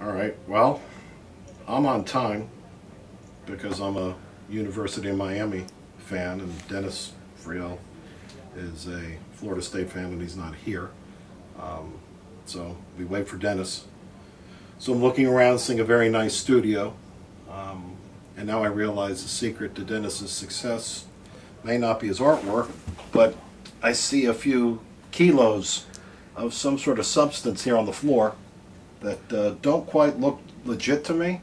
All right, well, I'm on time because I'm a University of Miami fan, and Dennis Friel is a Florida State fan, and he's not here. So we wait for Dennis. So I'm looking around, seeing a very nice studio, and now I realize the secret to Dennis's success may not be his artwork, but I see a few kilos of some sort of substance here on the floor that don't quite look legit to me.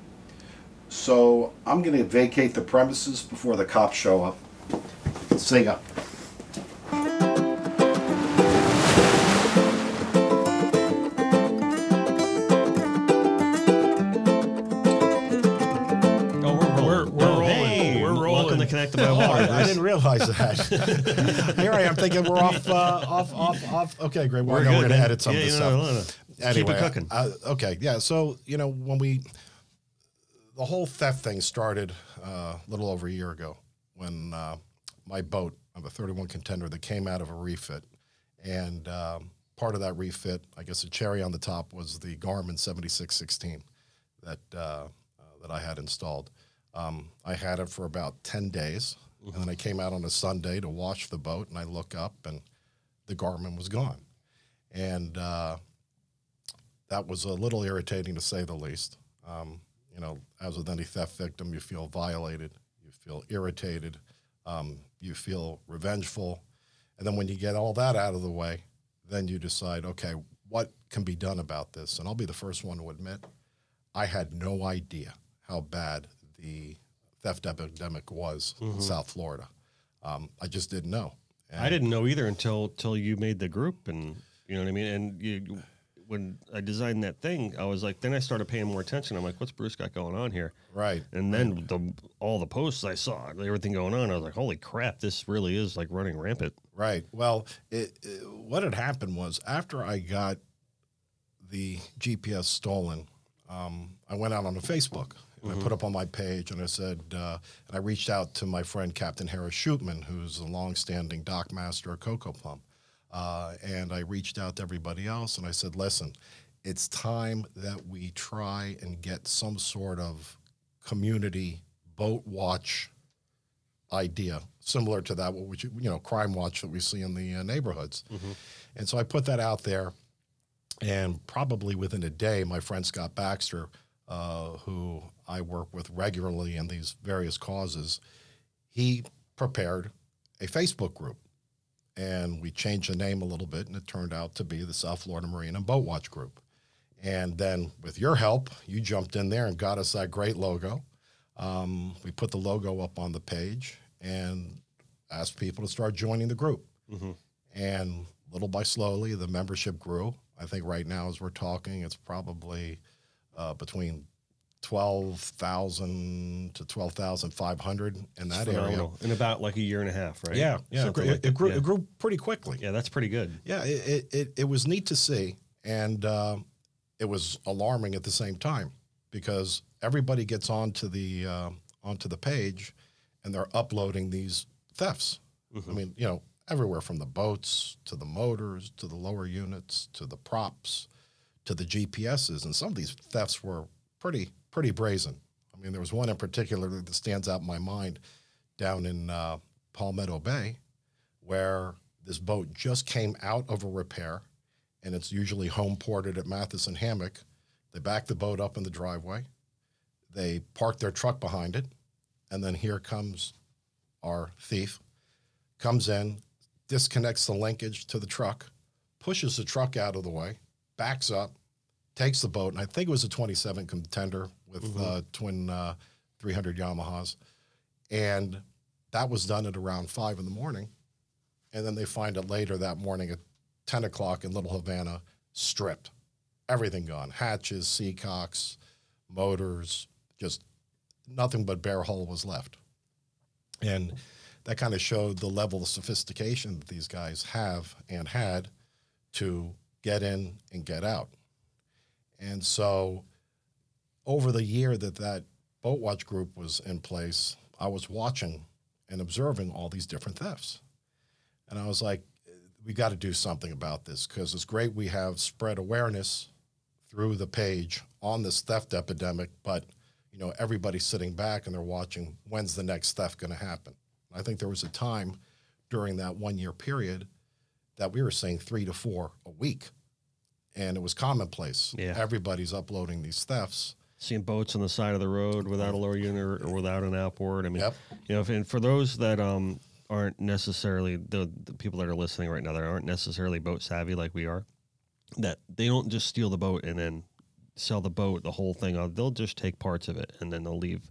So I'm going to vacate the premises before the cops show up. See ya. Connected by water. I didn't realize that. Here I am thinking we're off. Okay, great. Well, we're going to edit some of this stuff. Anyway, keep it cooking. Okay, yeah. So when the whole theft thing started a little over a year ago, when my boat, I have a 31 contender that came out of a refit, and part of that refit, I guess the cherry on the top, was the Garmin 7616 that I had installed. I had it for about 10 days, and then I came out on a Sunday to wash the boat, and I look up, and the Garmin was gone. And that was a little irritating, to say the least. As with any theft victim, you feel violated, you feel irritated, you feel revengeful. And then when you get all that out of the way, then you decide, okay, what can be done about this? And I'll be the first one to admit, I had no idea how bad the theft epidemic was in South Florida. I just didn't know. And I didn't know either until you made the group, and you know what I mean. And when I designed that thing, I was like, then I started paying more attention. I'm like, what's Bruce got going on here? Right. And then all the posts I saw, everything going on, I was like, holy crap, this really is like running rampant. Right. Well, what had happened was, after I got the GPS stolen, I went out on Facebook. I put up on my page, and I said, and I reached out to my friend Captain Harris Shootman, who's a long-standing dock master at Coco Plum, and I reached out to everybody else, and I said, listen, it's time that we try and get some sort of community boat watch idea, similar to that, which, crime watch that we see in the neighborhoods. And so I put that out there, and probably within a day, my friend Scott Baxter, who I work with regularly in these various causes, he prepared a Facebook group. And we changed the name a little bit, and it turned out to be the South Florida Marine and Boat Watch Group. And then with your help, you jumped in there and got us that great logo. We put the logo up on the page and asked people to start joining the group. And little by slowly, the membership grew. I think right now, as we're talking, it's probably between 12,000 to 12,500 in that area. In about like a year and a half, right? Yeah. It grew pretty quickly. Yeah, that's pretty good. Yeah, it was neat to see, and it was alarming at the same time, because everybody gets onto the page, and they're uploading these thefts. I mean, everywhere from the boats to the motors to the lower units to the props to the GPSs, and some of these thefts were pretty brazen. I mean, there was one in particular that stands out in my mind down in Palmetto Bay, where this boat just came out of a repair, and it's usually home ported at Mathis and Hammock. They back the boat up in the driveway. They park their truck behind it, and then here comes our thief, comes in, disconnects the linkage to the truck, pushes the truck out of the way, backs up, takes the boat, and I think it was a 27 contender with twin 300 Yamahas, and that was done at around 5 in the morning, and then they find it later that morning at 10 o'clock in Little Havana, stripped. Everything gone. Hatches, seacocks, motors, just nothing but bare hull was left. And that kind of showed the level of sophistication that these guys have and had to get in and get out. And so over the year that boat watch group was in place, I was watching and observing all these different thefts. And I was like, we got to do something about this, because it's great we have spread awareness through the page on this theft epidemic, but you know, everybody's sitting back and they're watching, when's the next theft going to happen? I think there was a time during that 1 year period that we were seeing 3 to 4 a week, and it was commonplace. Yeah. Everybody's uploading these thefts. Seeing boats on the side of the road without a lower unit or without an outboard. I mean, Yep. you know, and for those that aren't necessarily the people that are listening right now that aren't necessarily boat savvy like we are, that they don't just steal the boat and then sell the boat, the whole thing. They'll just take parts of it and then they'll leave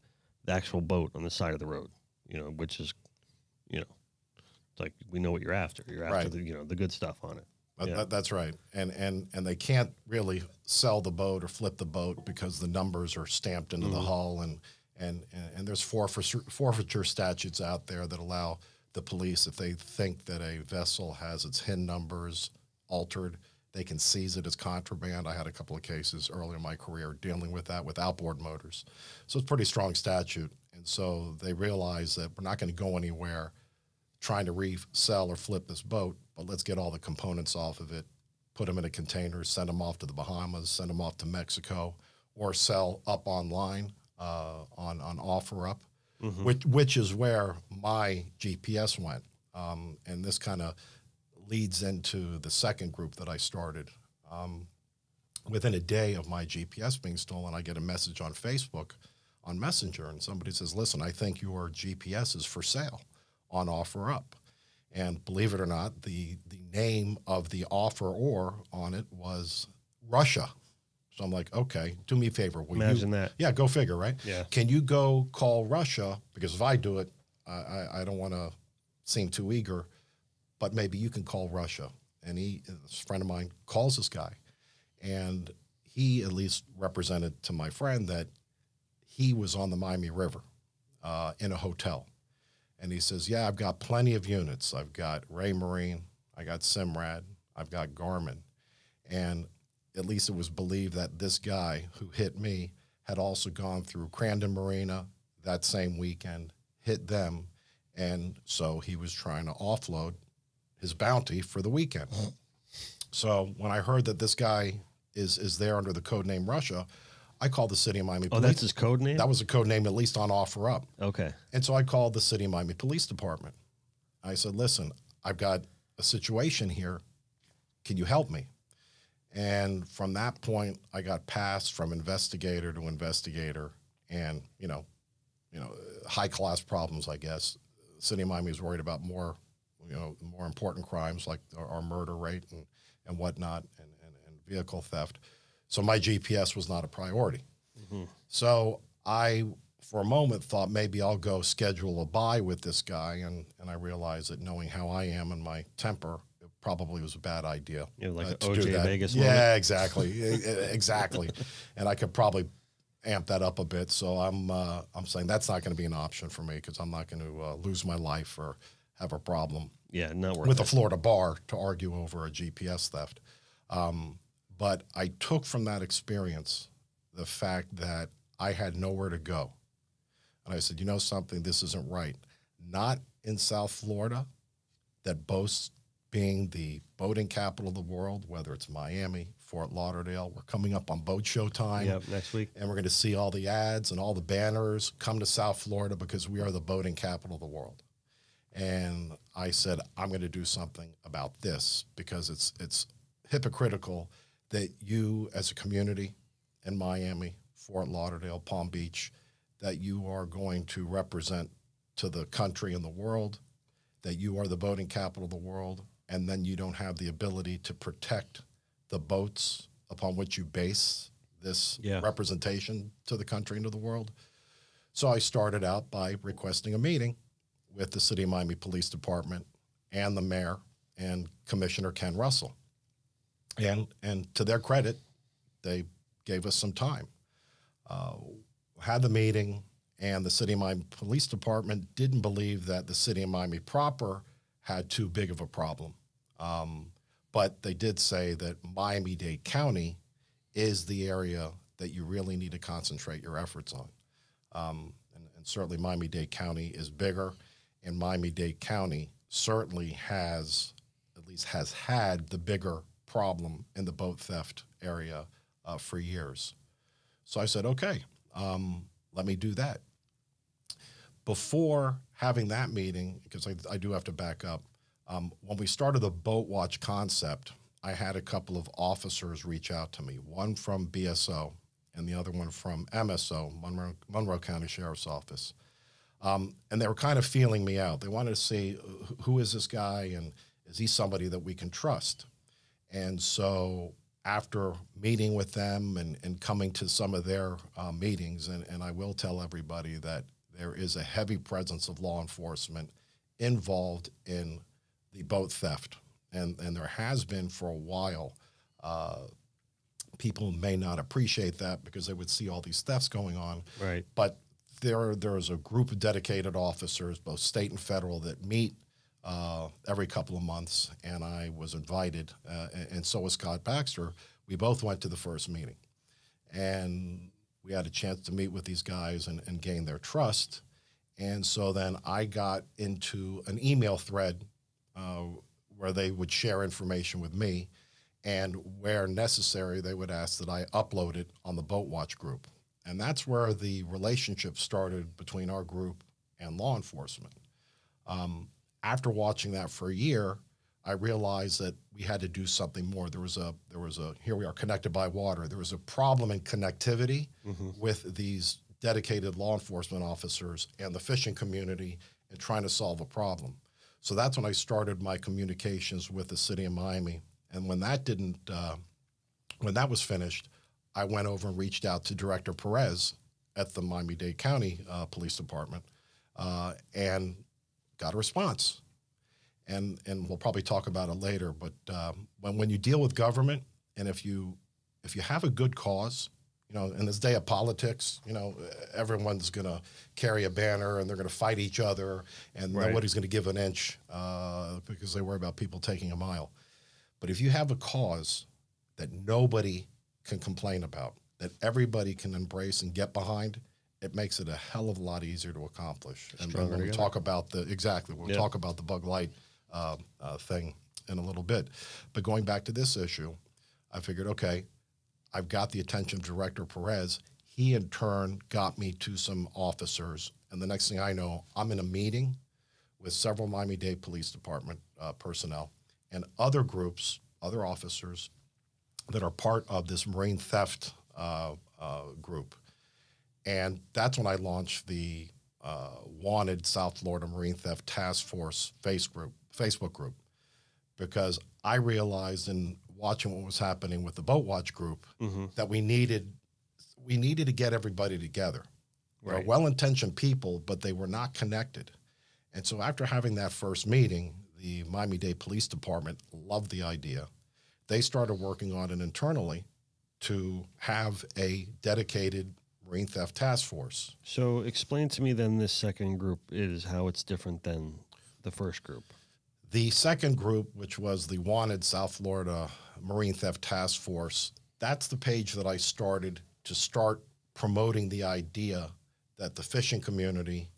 the actual boat on the side of the road, you know, which is, you know, it's like, we know what you're after. You're after Right. the, you know, the good stuff on it. That's right. And they can't really sell the boat or flip the boat because the numbers are stamped into the hull, and there's forfeiture statutes out there that allow the police, if they think that a vessel has its HIN numbers altered, they can seize it as contraband. I had a couple of cases early in my career dealing with that with outboard motors. So it's a pretty strong statute. And so they realize that we're not going to go anywhere trying to reef, sell, or flip this boat, but let's get all the components off of it, put them in a container, send them off to the Bahamas, send them off to Mexico, or sell up online on OfferUp, which is where my GPS went. And this kind of leads into the second group that I started. Within a day of my GPS being stolen, I get a message on Facebook on Messenger, and somebody says, listen, I think your GPS is for sale on OfferUp. And believe it or not, the name of the offeror on it was Russia. So I'm like, okay, do me a favor. Imagine that. Yeah, go figure, right? Yeah. Can you go call Russia? Because if I do it, I don't want to seem too eager, but maybe you can call Russia. And a friend of mine calls this guy, and he at least represented to my friend that he was on the Miami River in a hotel. And he says, yeah, I've got plenty of units. I've got Ray Marine, I got Simrad, I've got Garmin. And at least it was believed that this guy who hit me had also gone through Crandon Marina that same weekend, hit them. And so he was trying to offload his bounty for the weekend. So when I heard that this guy is there under the code name Russia, I called the city of Miami Police. Oh, that's his code name? That was a code name, at least on OfferUp. Okay. And so I called the city of Miami Police Department. I said, listen, I've got a situation here. Can you help me? And from that point, I got passed from investigator to investigator, and, you know, high-class problems, I guess. The city of Miami is worried about more important crimes like our murder rate and whatnot, and vehicle theft. So my GPS was not a priority. So I, for a moment, thought maybe I'll go schedule a buy with this guy, and I realized that knowing how I am and my temper, it probably was a bad idea. You know, like an to do OJ that. Vegas Yeah, moment. exactly, exactly. And I could probably amp that up a bit. So I'm saying that's not going to be an option for me, because I'm not going to lose my life or have a problem Yeah, not worth with it. a Florida bar to argue over a GPS theft. But I took from that experience the fact that I had nowhere to go. And I said, you know something, this isn't right. Not in South Florida, that boasts being the boating capital of the world, whether it's Miami, Fort Lauderdale. We're coming up on boat show time. Yep, next week. And we're going to see all the ads and all the banners, come to South Florida because we are the boating capital of the world. And I said, I'm going to do something about this, because it's hypocritical that you as a community in Miami, Fort Lauderdale, Palm Beach, that you are going to represent to the country and the world, that you are the boating capital of the world, and then you don't have the ability to protect the boats upon which you base this representation to the country and to the world. So I started out by requesting a meeting with the City of Miami Police Department and the mayor and Commissioner Ken Russell. And to their credit, they gave us some time. Had the meeting, and the City of Miami Police Department didn't believe that the City of Miami proper had too big of a problem. But they did say that Miami-Dade County is the area that you really need to concentrate your efforts on. And certainly Miami-Dade County is bigger, and Miami-Dade County certainly has, at least has had, the bigger problem in the boat theft area for years. So I said, okay, let me do that. Before having that meeting, because I do have to back up, when we started the boat watch concept, I had a couple of officers reach out to me, one from BSO and the other one from MSO, Monroe County Sheriff's Office. And they were kind of feeling me out. They wanted to see, who is this guy, and is he somebody that we can trust? And so after meeting with them and coming to some of their meetings, and I will tell everybody that there is a heavy presence of law enforcement involved in the boat theft. And there has been for a while. People may not appreciate that because they would see all these thefts going on. Right. But there is a group of dedicated officers, both state and federal, that meet every couple of months. And I was invited, and so was Scott Baxter. We both went to the first meeting. And we had a chance to meet with these guys and gain their trust. And so then I got into an email thread where they would share information with me, and where necessary, they would ask that I upload it on the Boat Watch group. And that's where the relationship started between our group and law enforcement. After watching that for a year, I realized that we had to do something more. There was a here we are, connected by water. There was a problem in connectivity with these dedicated law enforcement officers and the fishing community in trying to solve a problem. So that's when I started my communications with the city of Miami. And when that when that was finished, I went over and reached out to Director Perez at the Miami-Dade County Police Department and got a response. And we'll probably talk about it later, but when you deal with government, and if you have a good cause, you know, in this day of politics, you know, everyone's going to carry a banner and they're going to fight each other, and nobody's going to give an inch because they worry about people taking a mile. But if you have a cause that nobody can complain about, that everybody can embrace and get behind, it makes it a hell of a lot easier to accomplish. And when we talk about we'll talk about the bug light thing in a little bit. But going back to this issue, I figured, okay, I've got the attention of Director Perez. He in turn got me to some officers. And the next thing I know, I'm in a meeting with several Miami-Dade Police Department personnel and other groups, other officers that are part of this marine theft group. And that's when I launched the Wanted South Florida Marine Theft Task Force Facebook group, because I realized in watching what was happening with the Boat Watch group that we needed to get everybody together. They're well-intentioned people, but they were not connected. And so after having that first meeting, the Miami-Dade Police Department loved the idea. They started working on it internally to have a dedicated Marine Theft Task Force. So explain to me then this second group is how it's different than the first group. The second group, which was the Wanted South Florida Marine Theft Task Force, that's the page that I started to start promoting the idea that the fishing community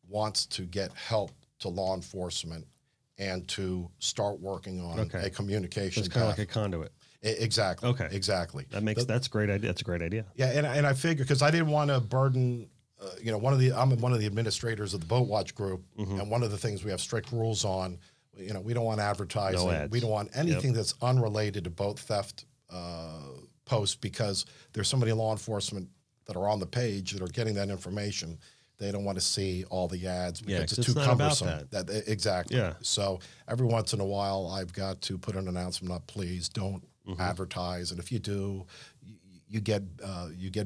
wants to get help to law enforcement and to start working on a communication It's kind of like a conduit. Exactly. Okay. Exactly. That's a great idea. That's a great idea. Yeah, and I figured, because I didn't want to burden, you know, I'm one of the administrators of the Boat Watch group, and one of the things we have strict rules on, you know, we don't want advertising. No ads. We don't want anything that's unrelated to boat theft posts, because there's so many law enforcement that are on the page that are getting that information. They don't want to see all the ads because it's too cumbersome. Exactly. Yeah. So every once in a while, I've got to put an announcement up: please don't advertise, and if you do, you get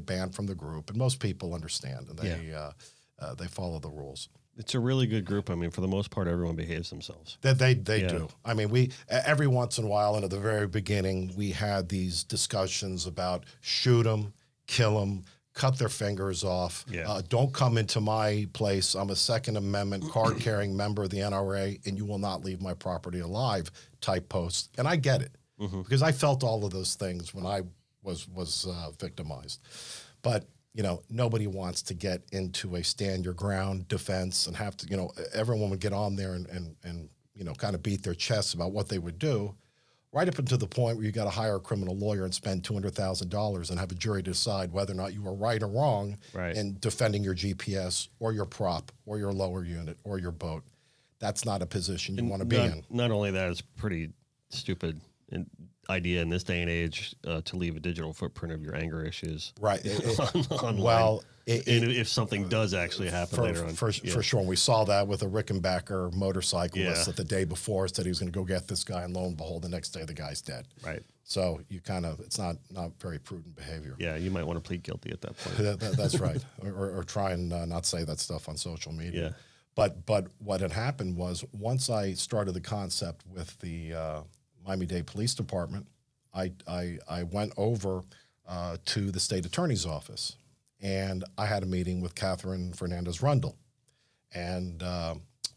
banned from the group. And most people understand, and they follow the rules. It's a really good group. I mean, for the most part, everyone behaves themselves. They do. I mean, every once in a while, and at the very beginning, we had these discussions about shoot them, kill them, cut their fingers off. Don't come into my place. I'm a Second Amendment card-carrying member of the NRA, and you will not leave my property alive type posts. And I get it, because I felt all of those things when I was victimized. But, you know, nobody wants to get into a stand your ground defense and have to, you know, everyone would get on there and you know, kind of beat their chests about what they would do. right up until the point where you got to hire a criminal lawyer and spend $200,000 and have a jury decide whether or not you were right or wrong in defending your GPS or your prop or your lower unit or your boat. That's not a position you want to be in. Not only that, it's pretty stupid idea in this day and age to leave a digital footprint of your anger issues. Right. Online. Well, if something does actually happen later on. For sure. And we saw that with a Rickenbacker motorcyclist that the day before said he was going to go get this guy, and lo and behold, the next day the guy's dead. Right. So you kind of, it's not very prudent behavior. Yeah, you might want to plead guilty at that point. That's right. Or try and not say that stuff on social media. Yeah. But what had happened was, once I started the concept with the Miami-Dade Police Department, I went over to the state attorney's office, and I had a meeting with Catherine Fernandez-Rundle, and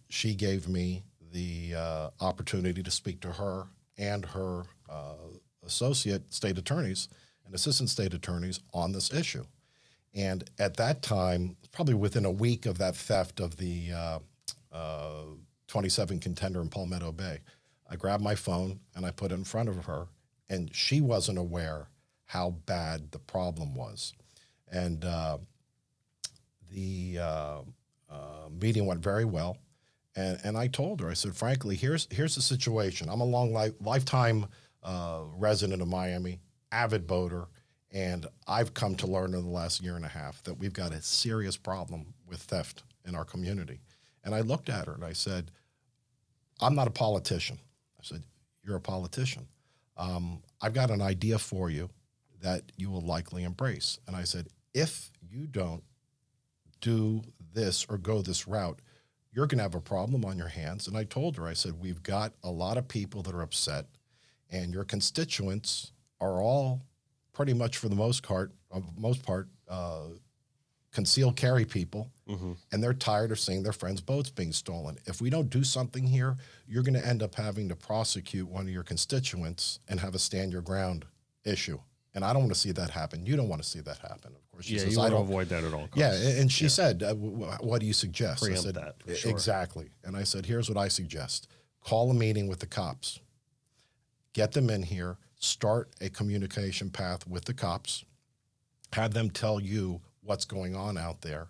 she gave me the opportunity to speak to her and her associate state attorneys and assistant state attorneys on this issue. And at that time, probably within a week of that theft of the 27 Contender in Palmetto Bay, I grabbed my phone and I put it in front of her, and she wasn't aware how bad the problem was. And the meeting went very well. And I told her, I said, frankly, here's the situation. I'm a lifetime resident of Miami, avid boater, and I've come to learn in the last year and a half that we've got a serious problem with theft in our community. And I looked at her and I said, I'm not a politician. I said, you're a politician. I've got an idea for you that you will likely embrace. And I said, if you don't do this or go this route, you're going to have a problem on your hands. And I told her, I said, we've got a lot of people that are upset, and your constituents are all pretty much, for the most part, concealed carry people, and they're tired of seeing their friends' boats being stolen. If we don't do something here, you're going to end up having to prosecute one of your constituents and have a stand your ground issue. And I don't want to see that happen. You don't want to see that happen, of course. She says, you want to avoid that at all costs. Yeah, and she said, what do you suggest? Preempt I said, that, for sure. Exactly. And I said, here's what I suggest. Call a meeting with the cops. Get them in here. Start a communication path with the cops. Have them tell you what's going on out there,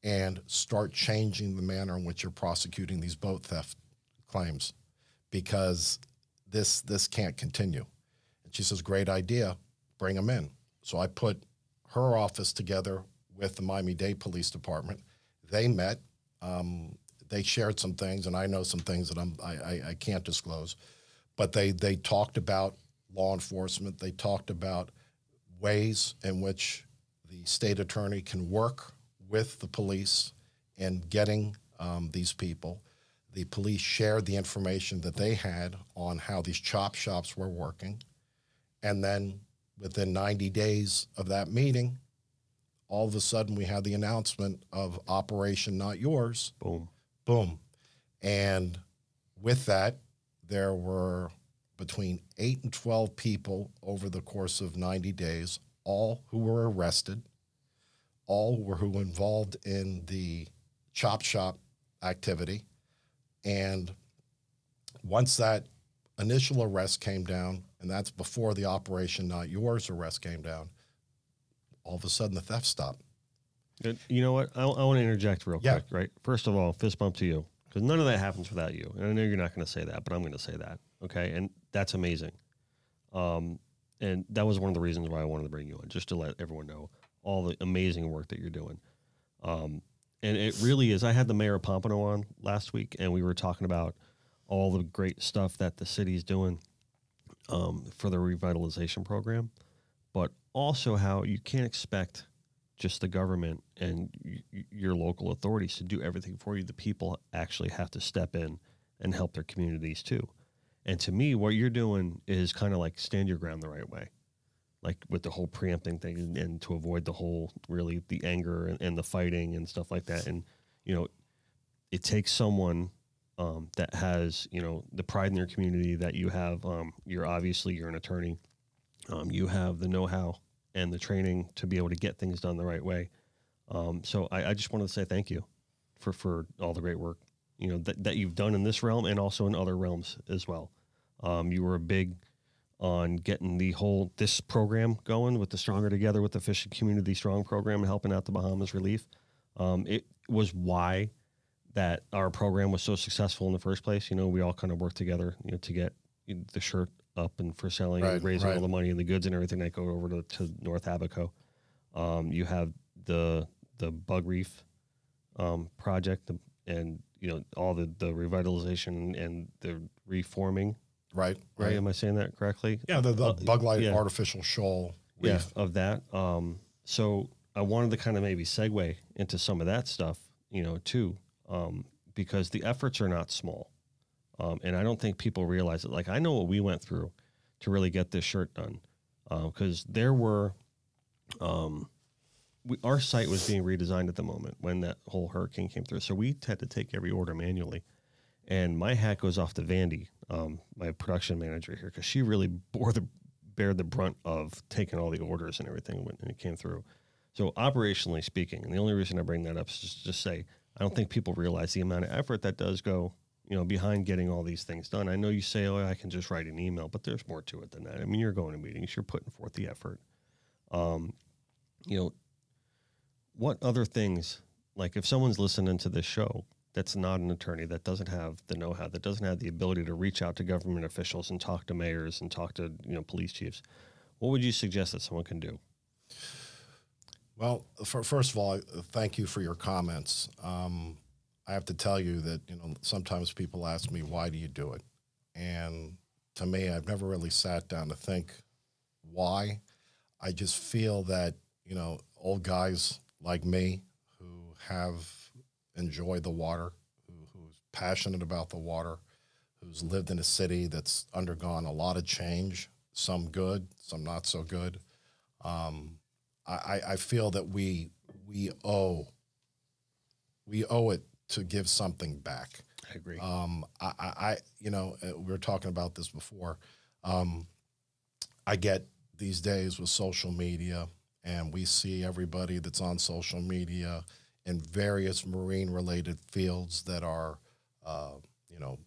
and start changing the manner in which you're prosecuting these boat theft claims, because this can't continue. And she says, great idea. Bring them in. So I put her office together with the Miami-Dade Police Department. They met. They shared some things, and I know some things that I can't disclose. But they talked about law enforcement. They talked about ways in which the state attorney can work with the police in getting these people. The police shared the information that they had on how these chop shops were working. And then within 90 days of that meeting, all of a sudden we had the announcement of Operation Not Yours. Boom. Boom. And with that, there were between 8 and 12 people over the course of 90 days, all who were arrested, all who were involved in the chop shop activity. And once that initial arrest came down, and that's before the Operation Not Yours arrest came down, all of a sudden the theft stopped. You know what? I want to interject real quick, right? First of all, fist bump to you, because none of that happens without you. And I know you're not going to say that, but I'm going to say that, okay? And that's amazing. And that was one of the reasons why I wanted to bring you on, just to let everyone know all the amazing work that you're doing. And it really is. I had the mayor of Pompano on last week, and we were talking about all the great stuff that the city's doing for the revitalization program, but also how you can't expect just the government and your local authorities to do everything for you. The people actually have to step in and help their communities too. And to me, what you're doing is kind of like stand your ground the right way, like with the whole preempting thing, and to avoid the whole, really the anger and the fighting and stuff like that. And, you know, it takes someone that has, you know, the pride in their community that you have. You're an attorney. You have the know-how and the training to be able to get things done the right way. So I just wanted to say thank you for all the great work, you know, that you've done in this realm and also in other realms as well. You were a big on getting this program going with the Stronger Together with the Fishing Community Strong program, helping out the Bahamas Relief. It was why that our program was so successful in the first place. You know, we all kind of worked together, you know, to get the shirt up and for selling and raising all the money and the goods and everything that go over to North Abaco. You have the bug reef project and, you know, all the revitalization and the reforming. Right. Am I saying that correctly? Yeah, the bug light artificial shoal reef. Yeah, of that. So I wanted to kind of maybe segue into some of that stuff, you know, too, because the efforts are not small. And I don't think people realize it. Like, I know what we went through to really get this shirt done, because there were, our site was being redesigned at the moment when that whole hurricane came through. So we had to take every order manually. And my hat goes off to Vandy, my production manager here, because she really bared the brunt of taking all the orders and everything when it came through. So operationally speaking, and the only reason I bring that up is just say, I don't think people realize the amount of effort that does go, you know, behind getting all these things done. I know you say, oh, I can just write an email, but there's more to it than that. I mean, you're going to meetings, you're putting forth the effort. You know, what other things, like if someone's listening to this show that's not an attorney, that doesn't have the know-how, that doesn't have the ability to reach out to government officials and talk to mayors and talk to, you know, police chiefs, what would you suggest that someone can do? Well, first of all, thank you for your comments. I have to tell you that, you know, sometimes people ask me, why do you do it? And to me, I've never really sat down to think why. I just feel that, you know, old guys like me who have enjoyed the water, who's passionate about the water, who's lived in a city that's undergone a lot of change, some good, some not so good. I feel that we owe it to give something back. I agree. You know, we were talking about this before. I get these days with social media, and we see everybody that's on social media in various marine-related fields that are, you know,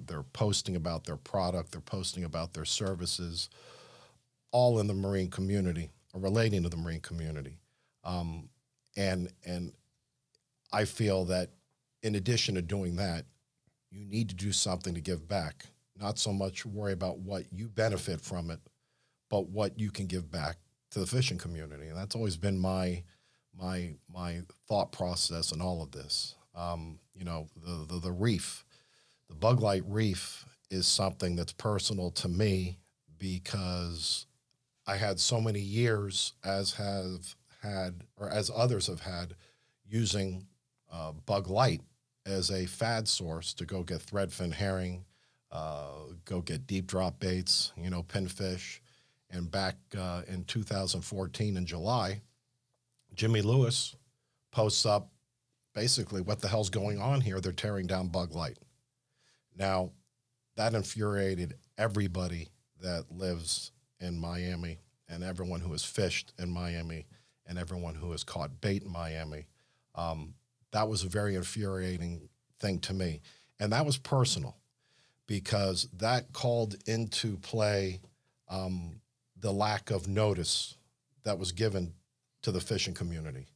they're posting about their product, they're posting about their services, all in the marine community, or relating to the marine community. And I feel that in addition to doing that, you need to do something to give back. Not so much worry about what you benefit from it, but what you can give back to the fishing community. And that's always been my thought process in all of this. You know, the reef, the bug light reef is something that's personal to me because I had so many years, as others have had, using bug light as a fad source to go get threadfin herring, go get deep drop baits, you know, pinfish. And back in 2014 in July, Jimmy Lewis posts up basically, what the hell's going on here? They're tearing down bug light. Now, that infuriated everybody that lives in Miami and everyone who has fished in Miami and everyone who has caught bait in Miami. That was a very infuriating thing to me. And that was personal because that called into play the lack of notice that was given to the fishing community.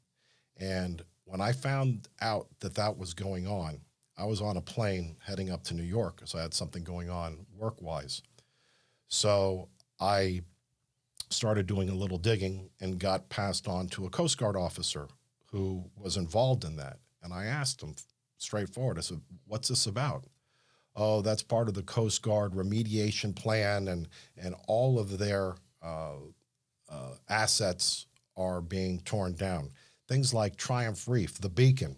And when I found out that that was going on, I was on a plane heading up to New York because I had something going on work-wise. So I started doing a little digging and got passed on to a Coast Guard officer who was involved in that. And I asked him straightforward, I said, what's this about? Oh, that's part of the Coast Guard remediation plan, and all of their assets are being torn down. Things like Triumph Reef, the beacon.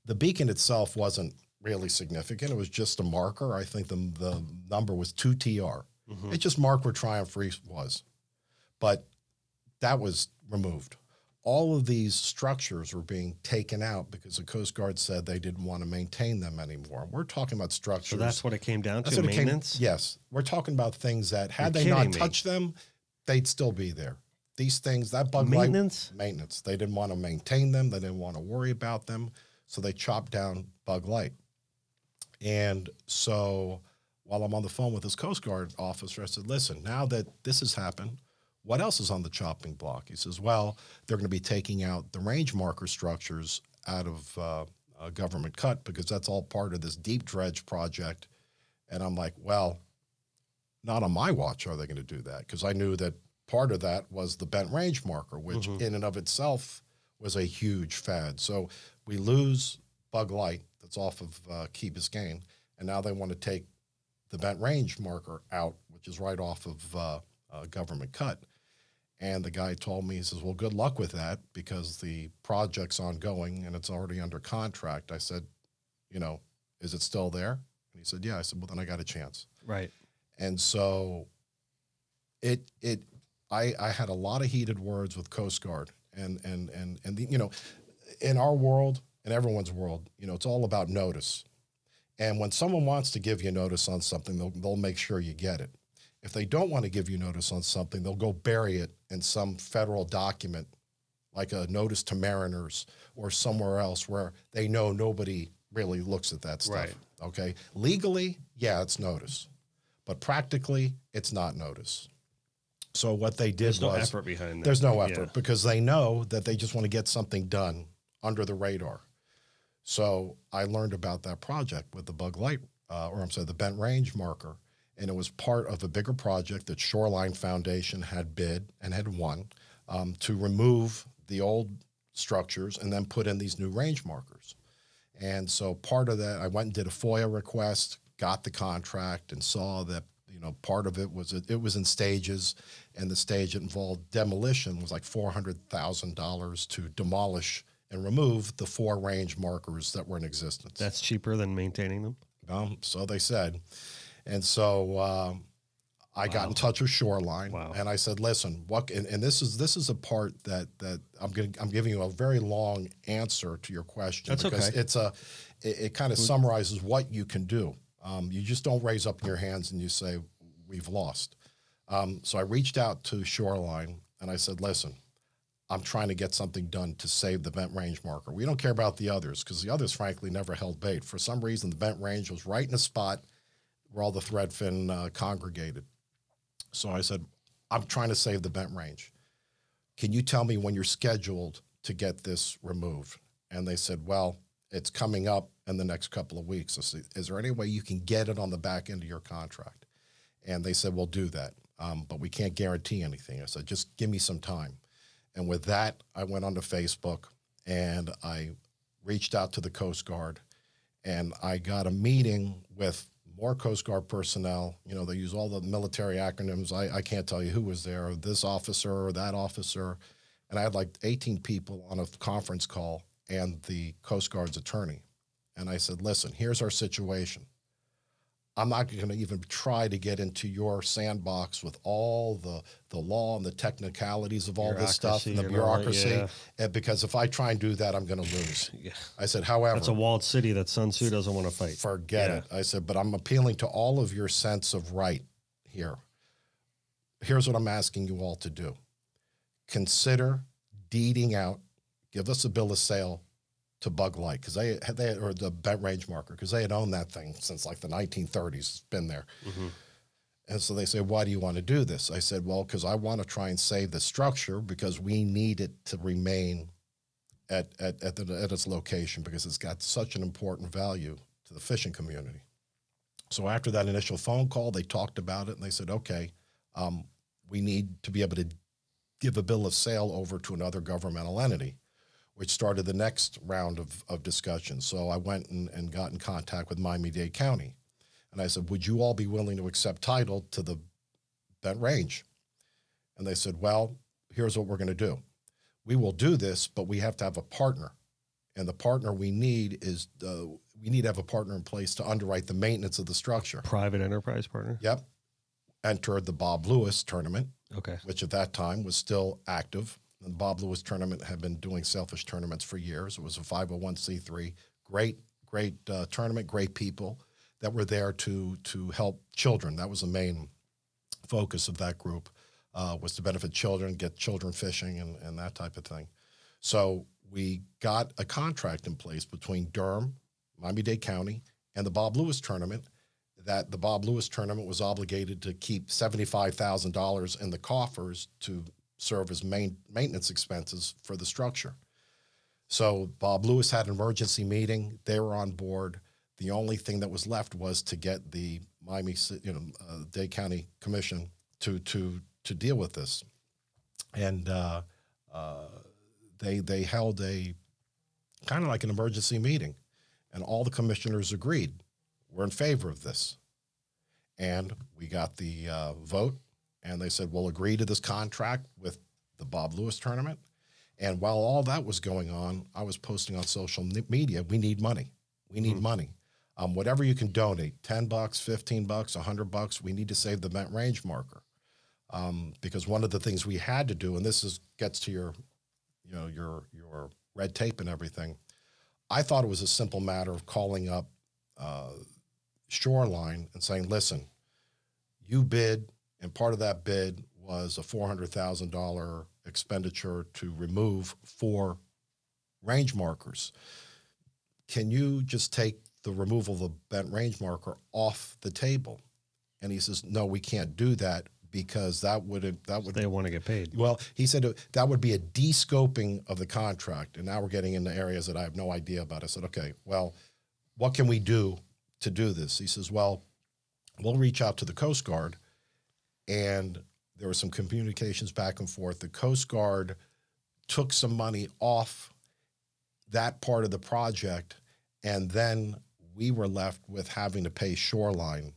The beacon itself wasn't really significant. It was just a marker. I think the number was 2TR. Mm-hmm. It just marked where Triumph Reef was. But that was removed. All of these structures were being taken out because the Coast Guard said they didn't want to maintain them anymore. We're talking about structures. So that's what it came down to, maintenance? Yes. We're talking about things that, had they not touched them, they'd still be there. These things, that bug light. Maintenance. They didn't want to maintain them. They didn't want to worry about them. So they chopped down bug light. And so while I'm on the phone with this Coast Guard officer, I said, listen, now that this has happened, what else is on the chopping block? He says, well, they're going to be taking out the range marker structures out of government cut because that's all part of this deep dredge project. And I'm like, well, not on my watch are they going to do that, because I knew that part of that was the bent range marker, which in and of itself was a huge fad. So we lose Bug Light that's off of Key Biscayne, and now they want to take the bent range marker out, which is right off of government cut. And the guy told me, he says, well, good luck with that because the project's ongoing and it's already under contract. I said, you know, is it still there? And he said, yeah. I said, well, then I got a chance. Right. And so I had a lot of heated words with Coast Guard and the, you know, in our world, in everyone's world, you know, it's all about notice. And when someone wants to give you notice on something, they'll make sure you get it. If they don't want to give you notice on something, they'll go bury it in some federal document, like a notice to mariners or somewhere else where they know nobody really looks at that stuff. Right. Okay. Legally, yeah, it's notice, but practically it's not notice. So what they did There's no effort behind that. There's no effort because they know that they just want to get something done under the radar. So I learned about that project with the Bug Light, the bent range marker. And it was part of a bigger project that Shoreline Foundation had bid and had won to remove the old structures and then put in these new range markers. And so part of that, I went and did a FOIA request, got the contract, and saw that, you know, part of it was in stages, and the stage that involved demolition was like $400,000 to demolish and remove the 4 range markers that were in existence. That's cheaper than maintaining them? So they said. And so I got in touch with Shoreline, and I said, "Listen, what?" And this is a part that I'm giving you a very long answer to your question. That's because okay. It kind of summarizes what you can do. You just don't raise up your hands and you say we've lost. So I reached out to Shoreline and I said, "Listen, I'm trying to get something done to save the bent range marker. We don't care about the others because the others, frankly, never held bait. For some reason, the bent range was right in a spot where all the threadfin congregated. So I said, I'm trying to save the bent range. Can you tell me when you're scheduled to get this removed? And they said, well, it's coming up in the next couple of weeks. I said, is there any way you can get it on the back end of your contract? And they said, we'll do that, but we can't guarantee anything. I said, just give me some time. And with that, I went onto Facebook and I reached out to the Coast Guard and I got a meeting with more Coast Guard personnel. You know, they use all the military acronyms. I can't tell you who was there, this officer or that officer. And I had like 18 people on a conference call and the Coast Guard's attorney. And I said, listen, here's our situation. I'm not going to even try to get into your sandbox with all the law and the technicalities of all this stuff and the bureaucracy, because if I try and do that, I'm going to lose. I said, however, that's a walled city that Sun Tzu doesn't want to fight. Forget it. I said, but I'm appealing to all of your sense of right here. Here's what I'm asking you all to do. Consider deeding out, give us a bill of sale to Bug Light, because they or the bent range marker, because they had owned that thing since like the 1930s. It's been there. And so they say, why do you want to do this? I said, well, because I want to try and save the structure because we need it to remain at its location because it's got such an important value to the fishing community. So after that initial phone call, they talked about it and they said, okay, we need to be able to give a bill of sale over to another governmental entity, which started the next round of discussions. So I went and got in contact with Miami-Dade County. And I said, would you all be willing to accept title to the bent range? And they said, well, here's what we're going to do. We will do this, but we have to have a partner. And the partner we need is, we need to have a partner in place to underwrite the maintenance of the structure. Private enterprise partner? Yep. Entered the Bob Lewis tournament, which at that time was still active. The Bob Lewis tournament had been doing sailfish tournaments for years. It was a 501c3, great tournament, great people that were there to help children. That was the main focus of that group, was to benefit children, get children fishing and that type of thing. So we got a contract in place between Durham, Miami-Dade County, and the Bob Lewis tournament that the Bob Lewis tournament was obligated to keep $75,000 in the coffers to serve as maintenance expenses for the structure. So Bob Lewis had an emergency meeting. They were on board. The only thing that was left was to get the Dade County Commission to deal with this, and they held a kind of like an emergency meeting, and all the commissioners agreed we're in favor of this, and we got the vote, and they said we'll agree to this contract with the Bob Lewis tournament. And while all that was going on, I was posting on social media, we need money. We need money. Whatever you can donate, $10, $15, $100, we need to save the Bent Range marker. Because one of the things we had to do, and this gets to your red tape and everything, I thought it was a simple matter of calling up Shoreline and saying, listen, you bid, and part of that bid was a $400,000 expenditure to remove 4 range markers. Can you just take the removal of the bent range marker off the table? And he says, no, we can't do that because that would they want to get paid. Well, he said that would be a de-scoping of the contract. And now we're getting into areas that I have no idea about. I said, okay, well, what can we do to do this? He says, well, we'll reach out to the Coast Guard. And there were some communications back and forth. The Coast Guard took some money off that part of the project, and then we were left with having to pay Shoreline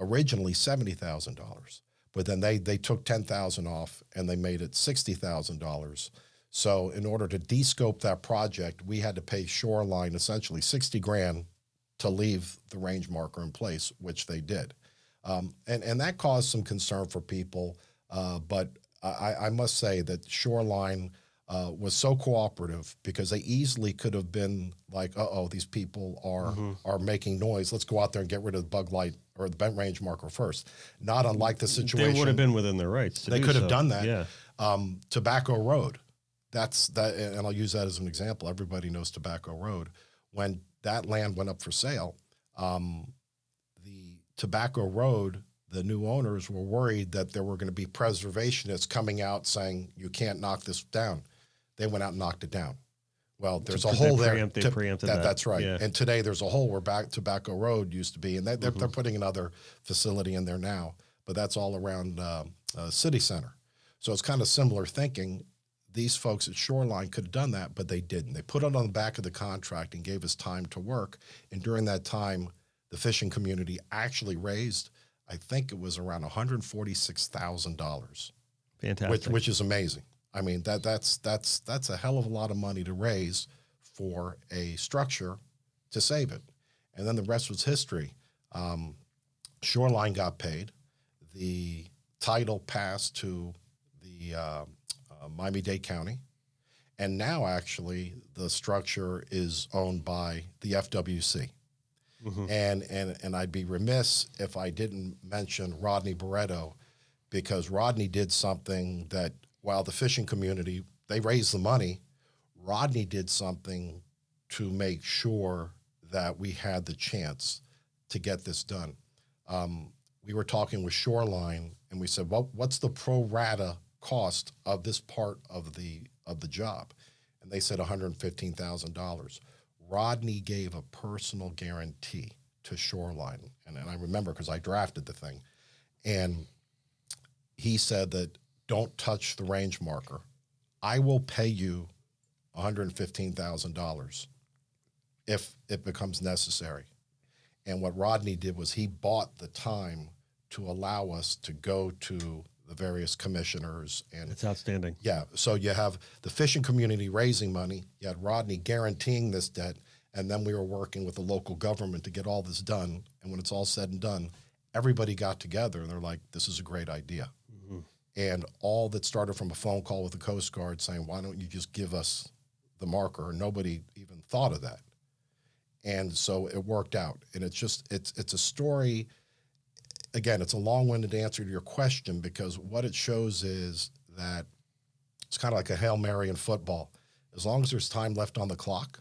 originally $70,000, but then they took $10,000 off and they made it $60,000. So in order to de-scope that project, we had to pay Shoreline essentially 60 grand to leave the range marker in place, which they did. And that caused some concern for people, but I must say that Shoreline was so cooperative, because they easily could have been like, uh-oh, these people are making noise. Let's go out there and get rid of the bug light or the bent range marker first. Not unlike the situation. They would have been within their rights to They do could have so. done that. Yeah. Tobacco Road, and I'll use that as an example. Everybody knows Tobacco Road. When that land went up for sale, the Tobacco Road, the new owners were worried that there were going to be preservationists coming out saying, you can't knock this down. They went out and knocked it down. Well, there's a hole there. They preempted that. That's right. Yeah. And today there's a hole where Tobacco Road used to be, and they're putting another facility in there now, but that's all around City Center. So it's kind of similar thinking. These folks at Shoreline could have done that, but they didn't. They put it on the back of the contract and gave us time to work. And during that time, the fishing community actually raised, I think it was around $146,000. Fantastic. Which is amazing. I mean, that's a hell of a lot of money to raise for a structure to save it. And then the rest was history. Shoreline got paid. The title passed to the Miami-Dade County. And now, actually, the structure is owned by the FWC. And I'd be remiss if I didn't mention Rodney Barreto, because Rodney did something that, while the fishing community, they raised the money, Rodney did something to make sure that we had the chance to get this done. We were talking with Shoreline, and we said, well, what's the pro rata cost of this part of the job? And they said $115,000. Rodney gave a personal guarantee to Shoreline, and I remember because I drafted the thing, and he said that don't touch the range marker. I will pay you $115,000 if it becomes necessary. And what Rodney did was he bought the time to allow us to go to the various commissioners. And it's outstanding. Yeah. So you have the fishing community raising money, you had Rodney guaranteeing this debt, and then we were working with the local government to get all this done. And when it's all said and done, everybody got together and they're like, this is a great idea. And all that started from a phone call with the Coast Guard saying, why don't you just give us the marker? And nobody even thought of that. And so it worked out. And it's a story. Again, it's a long-winded answer to your question, because what it shows is that it's kind of like a Hail Mary in football. As long as there's time left on the clock,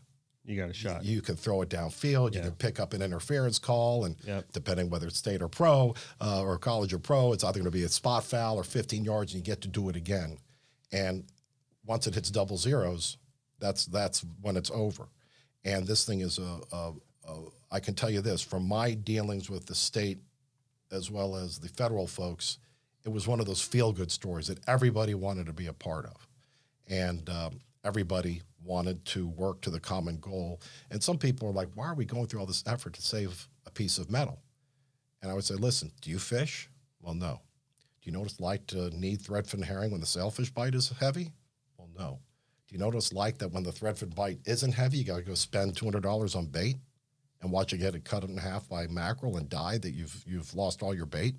You got a shot. You can throw it downfield. You Yeah. can pick up an interference call, and Yep. depending whether it's state or pro, or college or pro, it's either going to be a spot foul or 15 yards, and you get to do it again. And once it hits double zeros, that's when it's over. And this thing is I can tell you this, from my dealings with the state as well as the federal folks, it was one of those feel-good stories that everybody wanted to be a part of. And everybody wanted to work to the common goal. And some people are like, why are we going through all this effort to save a piece of metal? And I would say, listen, do you fish? Well, no. Do you know what it's like to need threadfin herring when the sailfish bite is heavy? Well, no. Do you know what it's like that when the threadfin bite isn't heavy, you got to go spend $200 on bait and watch it get cut in half by mackerel and die that you've lost all your bait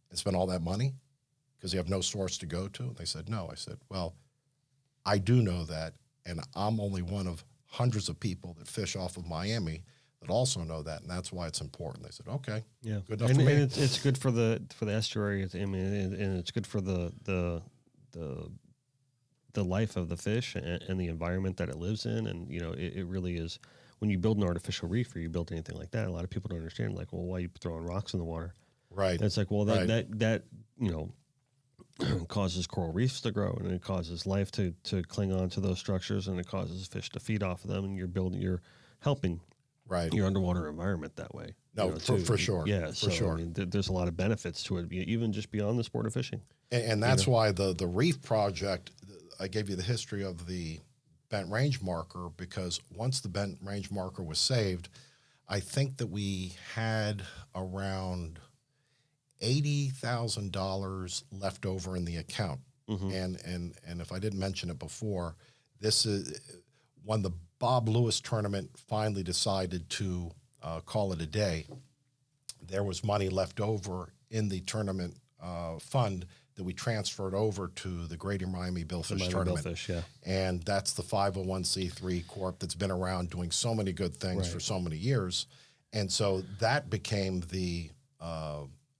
and spent all that money because you have no source to go to? And they said, no. I said, well, I do know that, and I'm only one of hundreds of people that fish off of Miami that also know that, and that's why it's important. They said, okay, Yeah, good enough for me. And it's good for the estuary. I mean, and it's good for the life of the fish and the environment that it lives in. And you know, it really is. When you build an artificial reef or you build anything like that, a lot of people don't understand. Like, well, why are you throwing rocks in the water? Right. And it's like, well, that Right. you know, causes coral reefs to grow, and it causes life to cling on to those structures, and it causes fish to feed off of them, and you're helping Right. your underwater environment that way. No, you know, for too. sure. Yeah, For so, sure. I mean, there's a lot of benefits to it, even just beyond the sport of fishing. And that's why the reef project, I gave you the history of the bent range marker, because once the bent range marker was saved, I think that we had around $80,000 left over in the account. Mm-hmm. And if I didn't mention it before, this is when the Bob Lewis tournament finally decided to call it a day. There was money left over in the tournament fund that we transferred over to the Greater Miami Billfish Tournament. Billfish, yeah. And that's the 501c3 corp that's been around doing so many good things Right. for so many years. And so that became the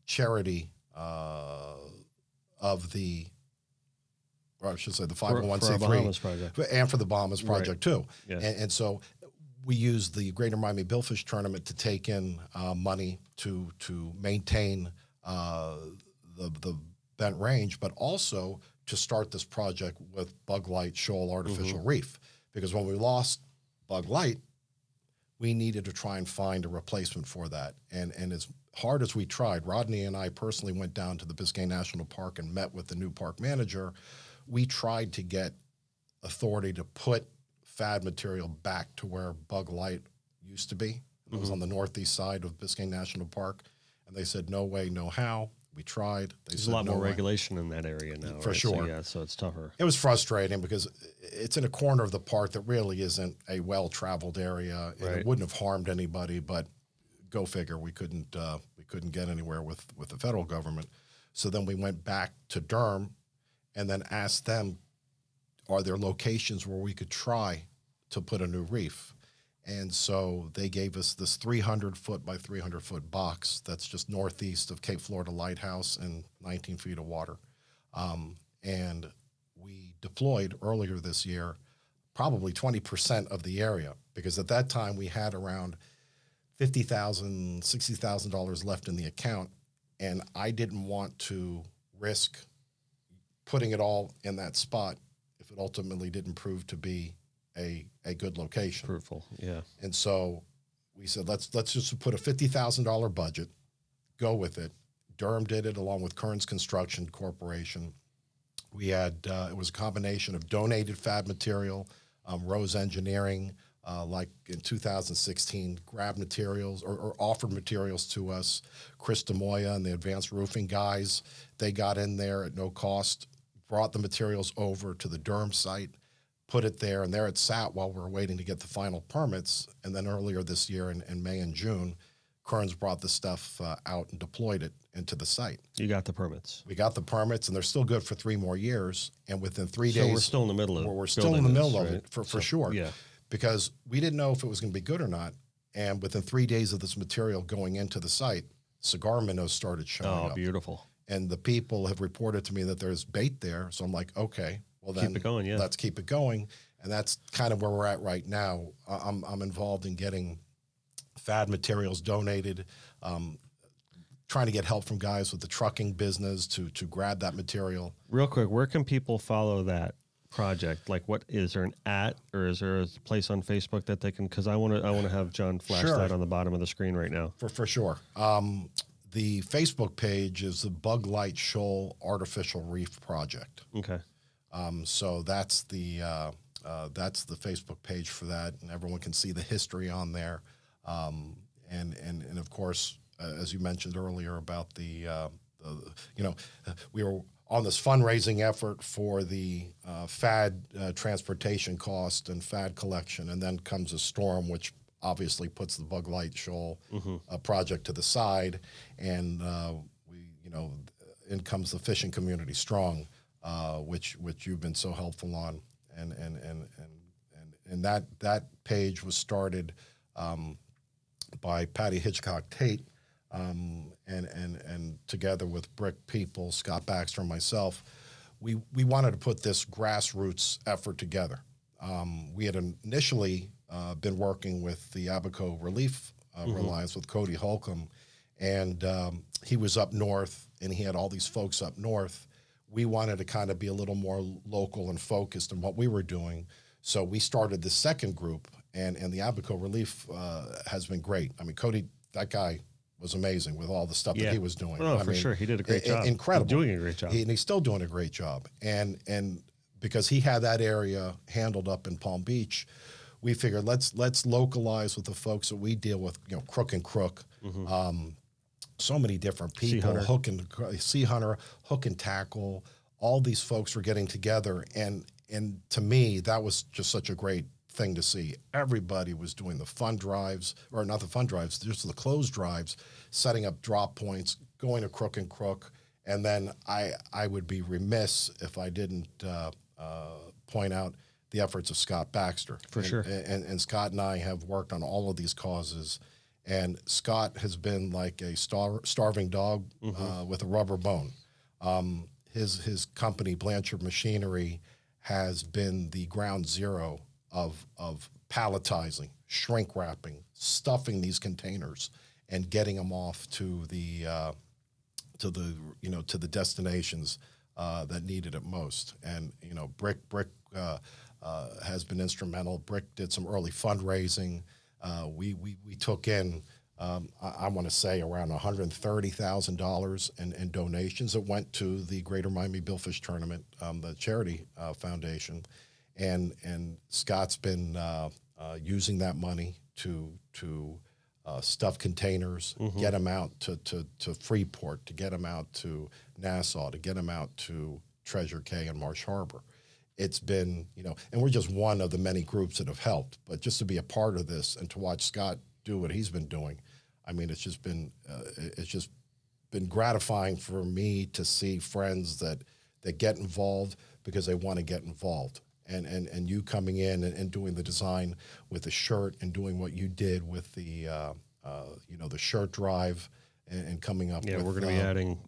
charity of the, or I should say the 501c3. For our Bahamas project. And for the Bahamas project too. Yeah. And so we used the Greater Miami Billfish Tournament to take in money to maintain the bent range, but also to start this project with Bug Light Shoal Artificial Reef. Because when we lost Bug Light, we needed to try and find a replacement for that. And as hard as we tried, Rodney and I personally went down to the Biscayne National Park and met with the new park manager. We tried to get authority to put FAD material back to where Bug Light used to be. It was on the northeast side of Biscayne National Park. And they said, no way, no how. We tried. There's a lot more regulation in that area now. For right? sure. So, yeah, so it's tougher. It was frustrating because it's in a corner of the park that really isn't a well-traveled area. And Right. it wouldn't have harmed anybody, but go figure, we couldn't get anywhere with the federal government. So then we went back to Durham and then asked them, are there locations where we could try to put a new reef? And so they gave us this 300-foot by 300-foot box that's just northeast of Cape Florida Lighthouse and 19 feet of water. And we deployed earlier this year probably 20% of the area, because at that time we had around $50,000, $60,000 left in the account, and I didn't want to risk putting it all in that spot if it ultimately didn't prove to be a good location. Fruitful, yeah. And so we said, let's just put a $50,000 budget, go with it. Durham did it along with Kearns Construction Corporation. We had, it was a combination of donated FAD material, Rose Engineering, like in 2016, grabbed materials or offered materials to us. Chris DeMoya and the Advanced Roofing guys, they got in there at no cost, brought the materials over to the Durham site, put it there, and there it sat while we were waiting to get the final permits. And then earlier this year in May and June, Kearns brought the stuff out and deployed it into the site. You got the permits. We got the permits, and they're still good for 3 more years. And within 3 days, So we're still in the middle of we're still in the middle of it for sure. Yeah. Because we didn't know if it was going to be good or not. And within 3 days of this material going into the site, cigar minnows started showing up. Oh, beautiful. And the people have reported to me that there's bait there. So I'm like, okay, well then Keep it going, yeah. let's keep it going. And that's kind of where we're at right now. I'm involved in getting FAD materials donated, trying to get help from guys with the trucking business to grab that material. Real quick, where can people follow that project? Like, what is there an @ or is there a place on Facebook that they can? Because I want to have John flash Sure. that on the bottom of the screen right now. For sure. The Facebook page is the Bug Light Shoal Artificial Reef Project. Okay. So that's the Facebook page for that, and everyone can see the history on there. And of course, as you mentioned earlier about the we were on this fundraising effort for the FAD transportation cost and FAD collection, and then comes a storm, which obviously puts the Bug Light Shoal project to the side, and in comes the fishing community strong, which you've been so helpful on, and that page was started by Patty Hitchcock Tate, and together with Brick people, Scott Baxter and myself, we wanted to put this grassroots effort together. We had initially been working with the Abaco Relief Reliance with Cody Holcomb, and he was up north, and he had all these folks up north. We wanted to kind of be a little more local and focused on what we were doing, so we started the second group, and the Abaco Relief has been great. I mean, Cody, that guy was amazing with all the stuff that he was doing. Oh, for sure. He did a great job. Incredible. He's doing a great job. And he's still doing a great job. And because he had that area handled up in Palm Beach, we figured let's localize with the folks that we deal with, Crook and Crook. So many different people, Sea Hunter, hook and tackle. All these folks were getting together, and to me, that was just such a great thing to see. Everybody was doing the fun drives, or not the fun drives, just the closed drives, setting up drop points, going to Crook and Crook, and then I would be remiss if I didn't point out the efforts of Scott Baxter. For sure. And Scott and I have worked on all of these causes, and Scott has been like a starving dog with a rubber bone. His company, Blanchard Machinery, has been the ground zero of palletizing, shrink wrapping, stuffing these containers, and getting them off to the destinations that needed it most. And Brick has been instrumental. Brick did some early fundraising. We took in I want to say around $130,000 in donations that went to the Greater Miami Billfish Tournament, the charity foundation. And Scott's been using that money to stuff containers, get them out to Freeport, to get them out to Nassau, to get them out to Treasure Cay and Marsh Harbor. It's been, and we're just one of the many groups that have helped. But just to be a part of this and to watch Scott do what he's been doing, I mean, it's just been gratifying for me to see friends that get involved because they want to get involved. And you coming in and doing the design with the shirt and doing what you did with the the shirt drive and coming up. Yeah, with, we're going to be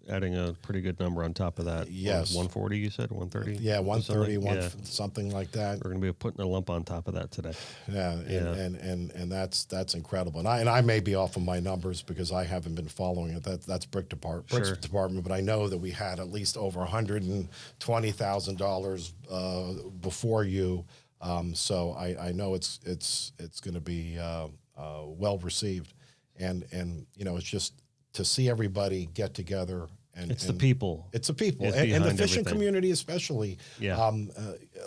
adding a pretty good number on top of that. Yes, 140. You said 130. Yeah, 130, something like that. We're going to be putting a lump on top of that today. Yeah, and that's incredible. And I may be off of my numbers because I haven't been following it. That's Brick's department, but I know that we had at least over $120,000 before you. So I know it's going to be well received, and it's just to see everybody get together. And it's the people. It's the people, and the fishing everything. community especially. Yeah.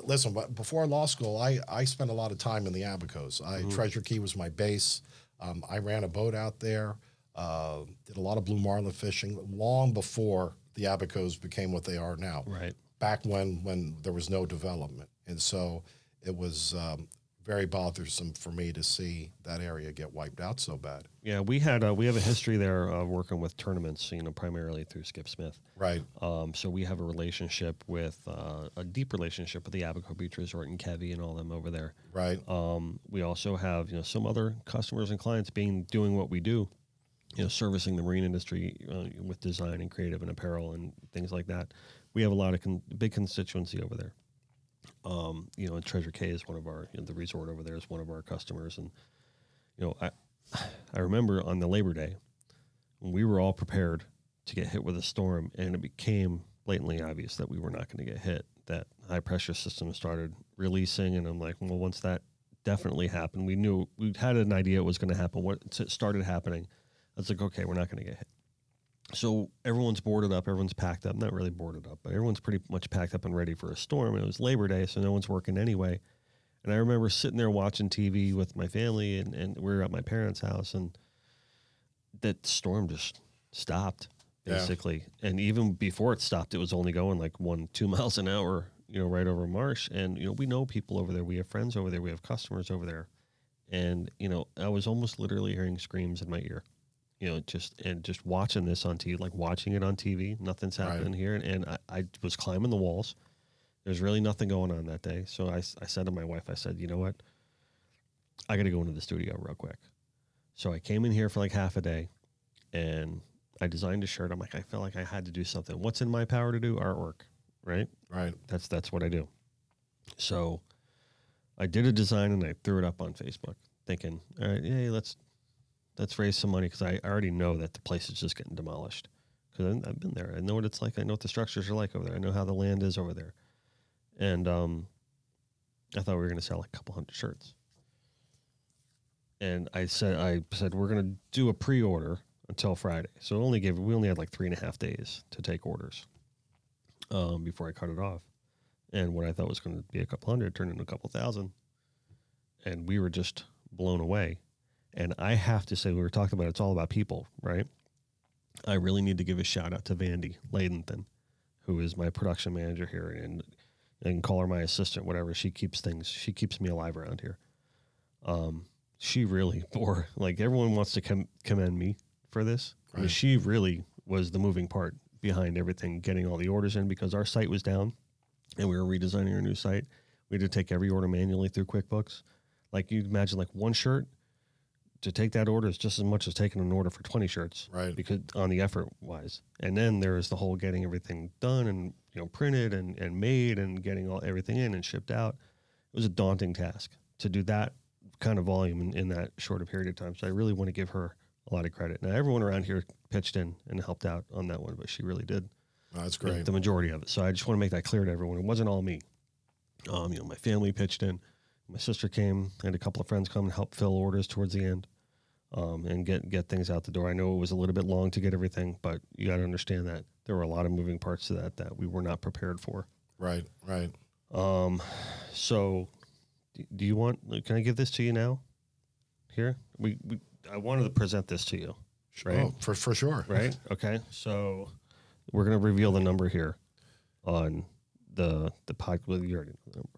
Listen, before law school, I spent a lot of time in the Abacos. Treasure Cay was my base. I ran a boat out there. Did a lot of blue marlin fishing long before the Abacos became what they are now. Right. Back when there was no development, and so it was very bothersome for me to see that area get wiped out so bad. Yeah, we have a history there of working with tournaments, primarily through Skip Smith. Right. So we have a relationship with a deep relationship with the Abaco Beach Resort and Kevy and all them over there. Right. We also have some other customers and clients doing what we do, servicing the marine industry with design and creative and apparel and things like that. We have a lot of big constituency over there. You know, and Treasure Cay is one of our, the resort over there is one of our customers. And, I remember on the Labor Day, when we were all prepared to get hit with a storm, and it became blatantly obvious that we were not going to get hit, that high pressure system started releasing. And I'm like, well, once that definitely happened, we had an idea it was going to happen. Once it started happening, I was like, okay, we're not going to get hit. So everyone's boarded up, everyone's packed up, not really boarded up, but everyone's pretty much packed up and ready for a storm. And it was Labor Day, so no one's working anyway. And I remember sitting there watching TV with my family, and we were at my parents' house, and that storm just stopped, basically. Yeah. And even before it stopped, it was only going like 1-2 miles an hour, right over Marsh. And, we know people over there. We have friends over there. We have customers over there. And, I was almost literally hearing screams in my ear. Just watching this on TV, like watching it on TV, nothing's happening here. And I was climbing the walls. There's really nothing going on that day. So I said to my wife, I said, you know what? I got to go into the studio real quick. So I came in here for like half a day and I designed a shirt. I'm like, I felt like I had to do something. What's in my power to do? Artwork, right? Right. That's what I do. So I did a design and I threw it up on Facebook thinking, all right, hey, let's raise some money, because I already know that the place is just getting demolished, because I've been there. I know what it's like. I know what the structures are like over there. I know how the land is over there. And I thought we were going to sell like a couple hundred shirts. And I said we're going to do a pre-order until Friday. So we only had like 3.5 days to take orders before I cut it off. And what I thought was going to be a couple hundred turned into a couple thousand. And we were just blown away. And I have to say, we were talking about it's all about people, right? I really need to give a shout out to Vandy Ladenthan, who is my production manager here, and I can call her my assistant, whatever. She keeps me alive around here. She really everyone wants to commend me for this. Right. I mean, she really was the moving part behind everything, getting all the orders in, because our site was down and we were redesigning our new site. We had to take every order manually through QuickBooks. Like, you imagine like one shirt, to take that order is just as much as taking an order for 20 shirts, right? Because on the effort wise, and then there is the whole getting everything done and printed and made and getting everything in and shipped out. It was a daunting task to do that kind of volume in that short a period of time. So I really want to give her a lot of credit. Now, everyone around here pitched in and helped out on that one, but she really did. Oh, that's great. The majority of it. So I just want to make that clear to everyone. It wasn't all me. My family pitched in. My sister came, and a couple of friends come and help fill orders towards the end, and get things out the door. I know it was a little bit long to get everything, but you got to understand that there were a lot of moving parts to that we were not prepared for. Right. So do you want, can I give this to you now? Here? I wanted to present this to you. Right? Oh, for sure. Right? Okay. So we're going to reveal the number here on the podcast. Well, you already know the number.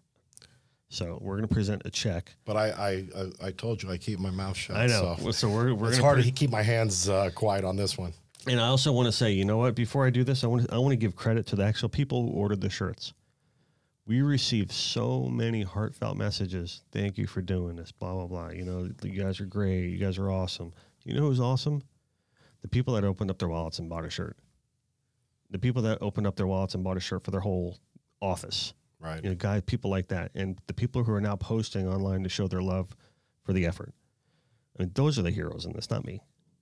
So we're going to present a check. But I told you I keep my mouth shut. I know. So we're it's hard to keep my hands quiet on this one. And I also want to say, you know what? Before I do this, I want to give credit to the actual people who ordered the shirts. We received so many heartfelt messages. Thank you for doing this. Blah blah blah. You guys are great. You guys are awesome. You know who's awesome? The people that opened up their wallets and bought a shirt. The people that opened up their wallets and bought a shirt for their whole office. Right. People like that. And the people who are now posting online to show their love for the effort. I mean, those are the heroes in this, not me.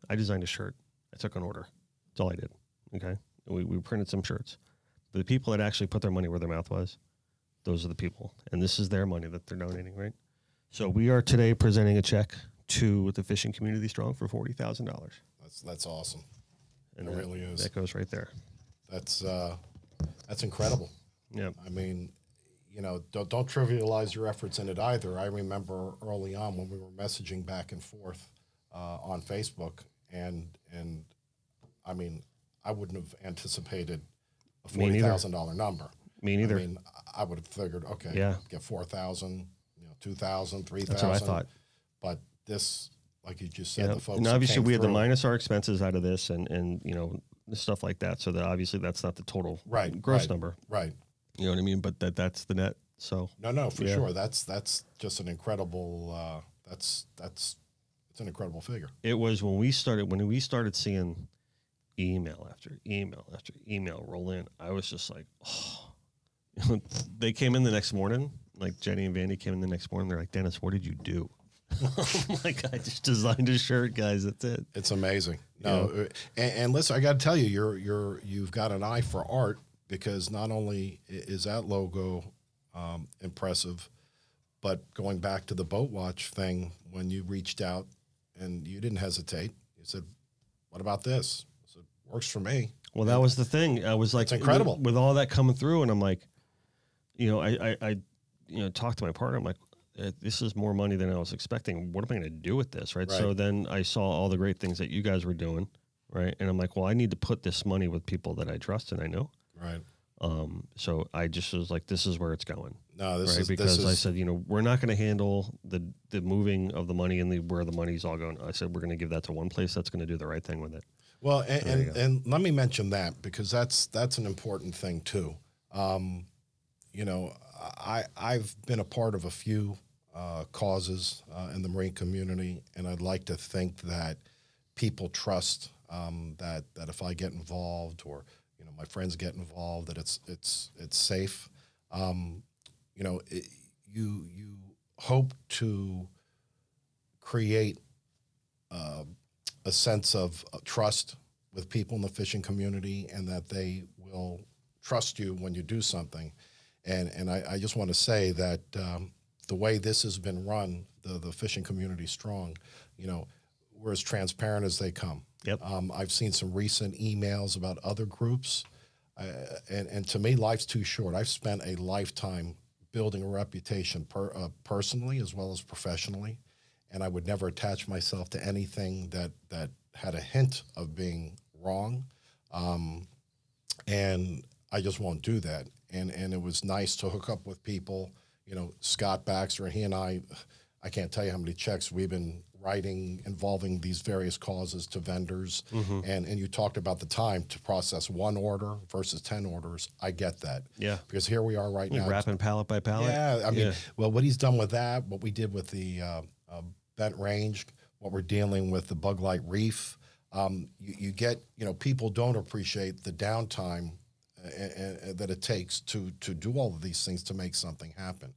I designed a shirt. I took an order. That's all I did. Okay? We printed some shirts. But the people that actually put their money where their mouth was, those are the people. And this is their money that they're donating, right? So we are today presenting a check to the Fishing Community Strong for $40,000. That's awesome. And it really is. That goes right there. That's incredible. Yeah. I mean, don't trivialize your efforts in it either. I remember early on when we were messaging back and forth on Facebook, and I mean, I wouldn't have anticipated a $40,000 number. Me neither. I mean, I would have figured, okay, get 4,000, 2,000, 3,000. That's what I thought. But this, like you just said, the folks. And obviously, we had to minus our expenses out of this, and stuff like that. So that obviously that's not the total gross number. Right. You know what I mean? But that's the net. So no, for sure. That's just an incredible. It's an incredible figure. It was when we started seeing email after email after email roll in. I was just like, oh, They came in the next morning, like Jenny and Vandy came in the next morning. They're like, Dennis, what did you do? I'm like, I just designed a shirt, guys. That's it. It's amazing. No, and listen, I got to tell you, you've got an eye for art, because not only is that logo impressive, but going back to the boat watch thing, when you reached out and you didn't hesitate, you said, "What about this?" I said, "Works for me." Well, that was the thing. I was like, it's incredible with all that coming through, and I'm like, I talked to my partner. I'm like, this is more money than I was expecting. What am I going to do with this, right? So then I saw all the great things that you guys were doing, right? And I'm like, well, I need to put this money with people that I trust and I know. Right. So I just was like, this is where it's going. No, this right? is because this I is, said, we're not going to handle the moving of the money and where the money's all going. I said, we're going to give that to one place that's going to do the right thing with it. well, and let me mention that, because that's an important thing too. I've been a part of a few causes in the marine community, and I'd like to think that people trust that if I get involved, or my friends get involved, that it's safe. You hope to create a sense of trust with people in the fishing community, and that they will trust you when you do something. And I just want to say that the way this has been run, the fishing community strong, we're as transparent as they come. Yep. I've seen some recent emails about other groups, and to me, life's too short. I've spent a lifetime building a reputation personally as well as professionally, and I would never attach myself to anything that had a hint of being wrong, and I just won't do that. And it was nice to hook up with people, Scott Baxter, he and I can't tell you how many checks we've been writing involving these various causes to vendors. Mm-hmm. And you talked about the time to process one order versus 10 orders. I get that. Yeah. Because here we are right now. Wrapping pallet by pallet. Yeah. I mean, well, what he's done with that, what we did with the bent range, what we're dealing with the bug light reef, you get, people don't appreciate the downtime that it takes to do all of these things to make something happen.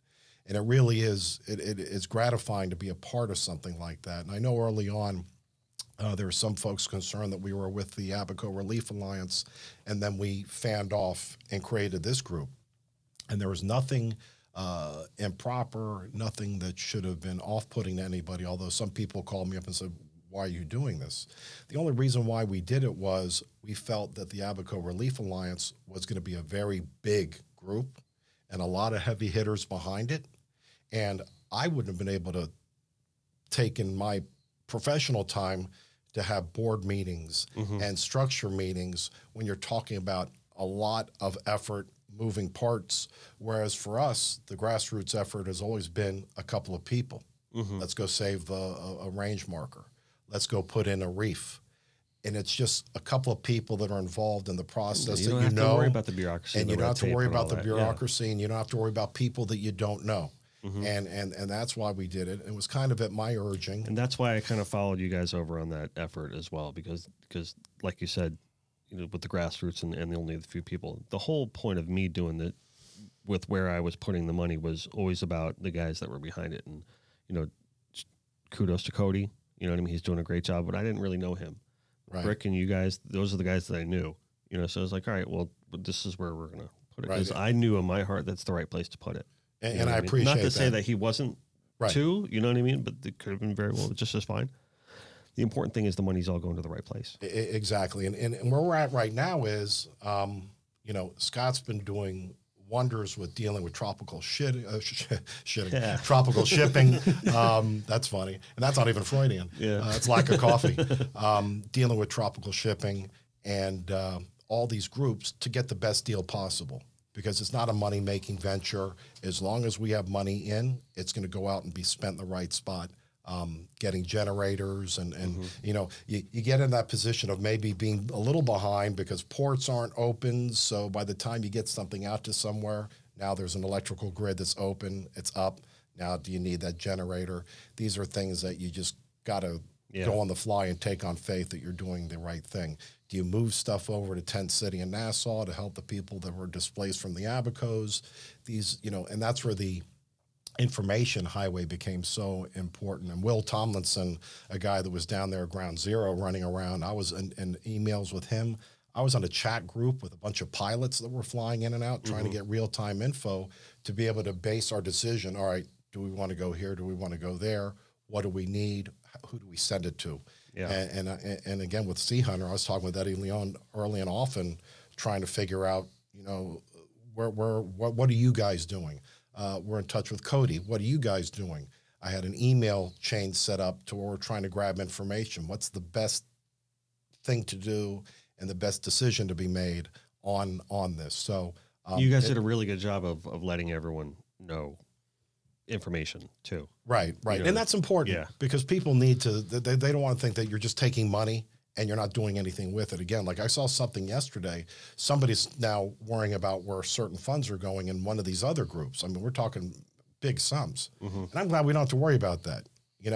And it really is, it's gratifying to be a part of something like that. And I know early on, there were some folks concerned that we were with the Abaco Relief Alliance, and then we fanned off and created this group. And there was nothing improper, nothing that should have been off-putting to anybody, although some people called me up and said, "Why are you doing this?" The only reason why we did it was we felt that the Abaco Relief Alliance was going to be a very big group and a lot of heavy hitters behind it. And I wouldn't have been able to take in my professional time to have board meetings and structure meetings when you're talking about a lot of effort, moving parts. Whereas for us, the grassroots effort has always been a couple of people. Let's go save a range marker. Let's go put in a reef. And it's just a couple of people that are involved in the process. You don't have to worry about the bureaucracy. And you don't have to worry about the bureaucracy, and you don't have to worry about people that you don't know. And that's why we did it. It was kind of at my urging. And that's why I kind of followed you guys over on that effort as well, because like you said, with the grassroots and only the few people, the whole point of me doing it with where I was putting the money was always about the guys that were behind it. And, kudos to Cody. You know what I mean? He's doing a great job, but I didn't really know him. Right. Rick and you guys, those are the guys that I knew. So I was like, all right, well, this is where we're going to put it. Because I knew in my heart that's the right place to put it. And I appreciate that. Not to say that he wasn't too, you know what I mean? But it could have been very well just as fine. The important thing is the money's all going to the right place. Exactly. And where we're at right now is, Scott's been doing wonders with dealing with tropical tropical shipping. That's funny. And that's not even Freudian. It's lack of coffee. Dealing with tropical shipping and all these groups to get the best deal possible, because it's not a money-making venture. As long as we have money in, it's going to go out and be spent in the right spot. Getting generators and you get in that position of maybe being a little behind because ports aren't open. So by the time you get something out to somewhere, now there's an electrical grid that's open, it's up. Now do you need that generator? These are things that you just got to go on the fly and take on faith that you're doing the right thing? Do you move stuff over to Tent City and Nassau to help the people that were displaced from the Abacos? These, and that's where the information highway became so important. And Will Tomlinson, a guy that was down there at Ground Zero running around, I was in emails with him. I was on a chat group with a bunch of pilots that were flying in and out, trying to get real-time info to be able to base our decision. All right, do we want to go here? Do we want to go there? What do we need? Who do we send it to? Yeah. And again, with Sea Hunter, I was talking with Eddie Leon early and often, trying to figure out, what are you guys doing? We're in touch with Cody. What are you guys doing? I had an email chain set up to where we're trying to grab information. What's the best thing to do and the best decision to be made on this? So you guys did a really good job of letting everyone know information too. Right. And that's important because people need to, they don't want to think that you're just taking money and you're not doing anything with it. Again, like I saw something yesterday, somebody's now worrying about where certain funds are going in one of these other groups. I mean, we're talking big sums. And I'm glad we don't have to worry about that.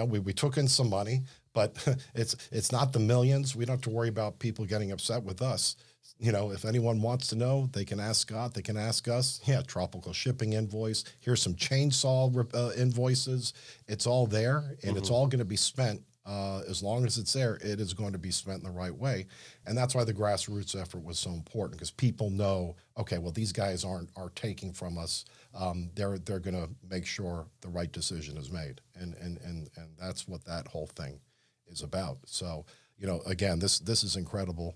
We took in some money, but it's not the millions. We don't have to worry about people getting upset with us. If anyone wants to know, they can ask Scott, they can ask us. Yeah, tropical shipping invoice. Here's some chainsaw invoices. It's all there, and it's all going to be spent. As long as it's there, it is going to be spent in the right way. And that's why the grassroots effort was so important, because people know, okay, well, these guys are taking from us. They're going to make sure the right decision is made. And that's what that whole thing is about. So, again, this is incredible.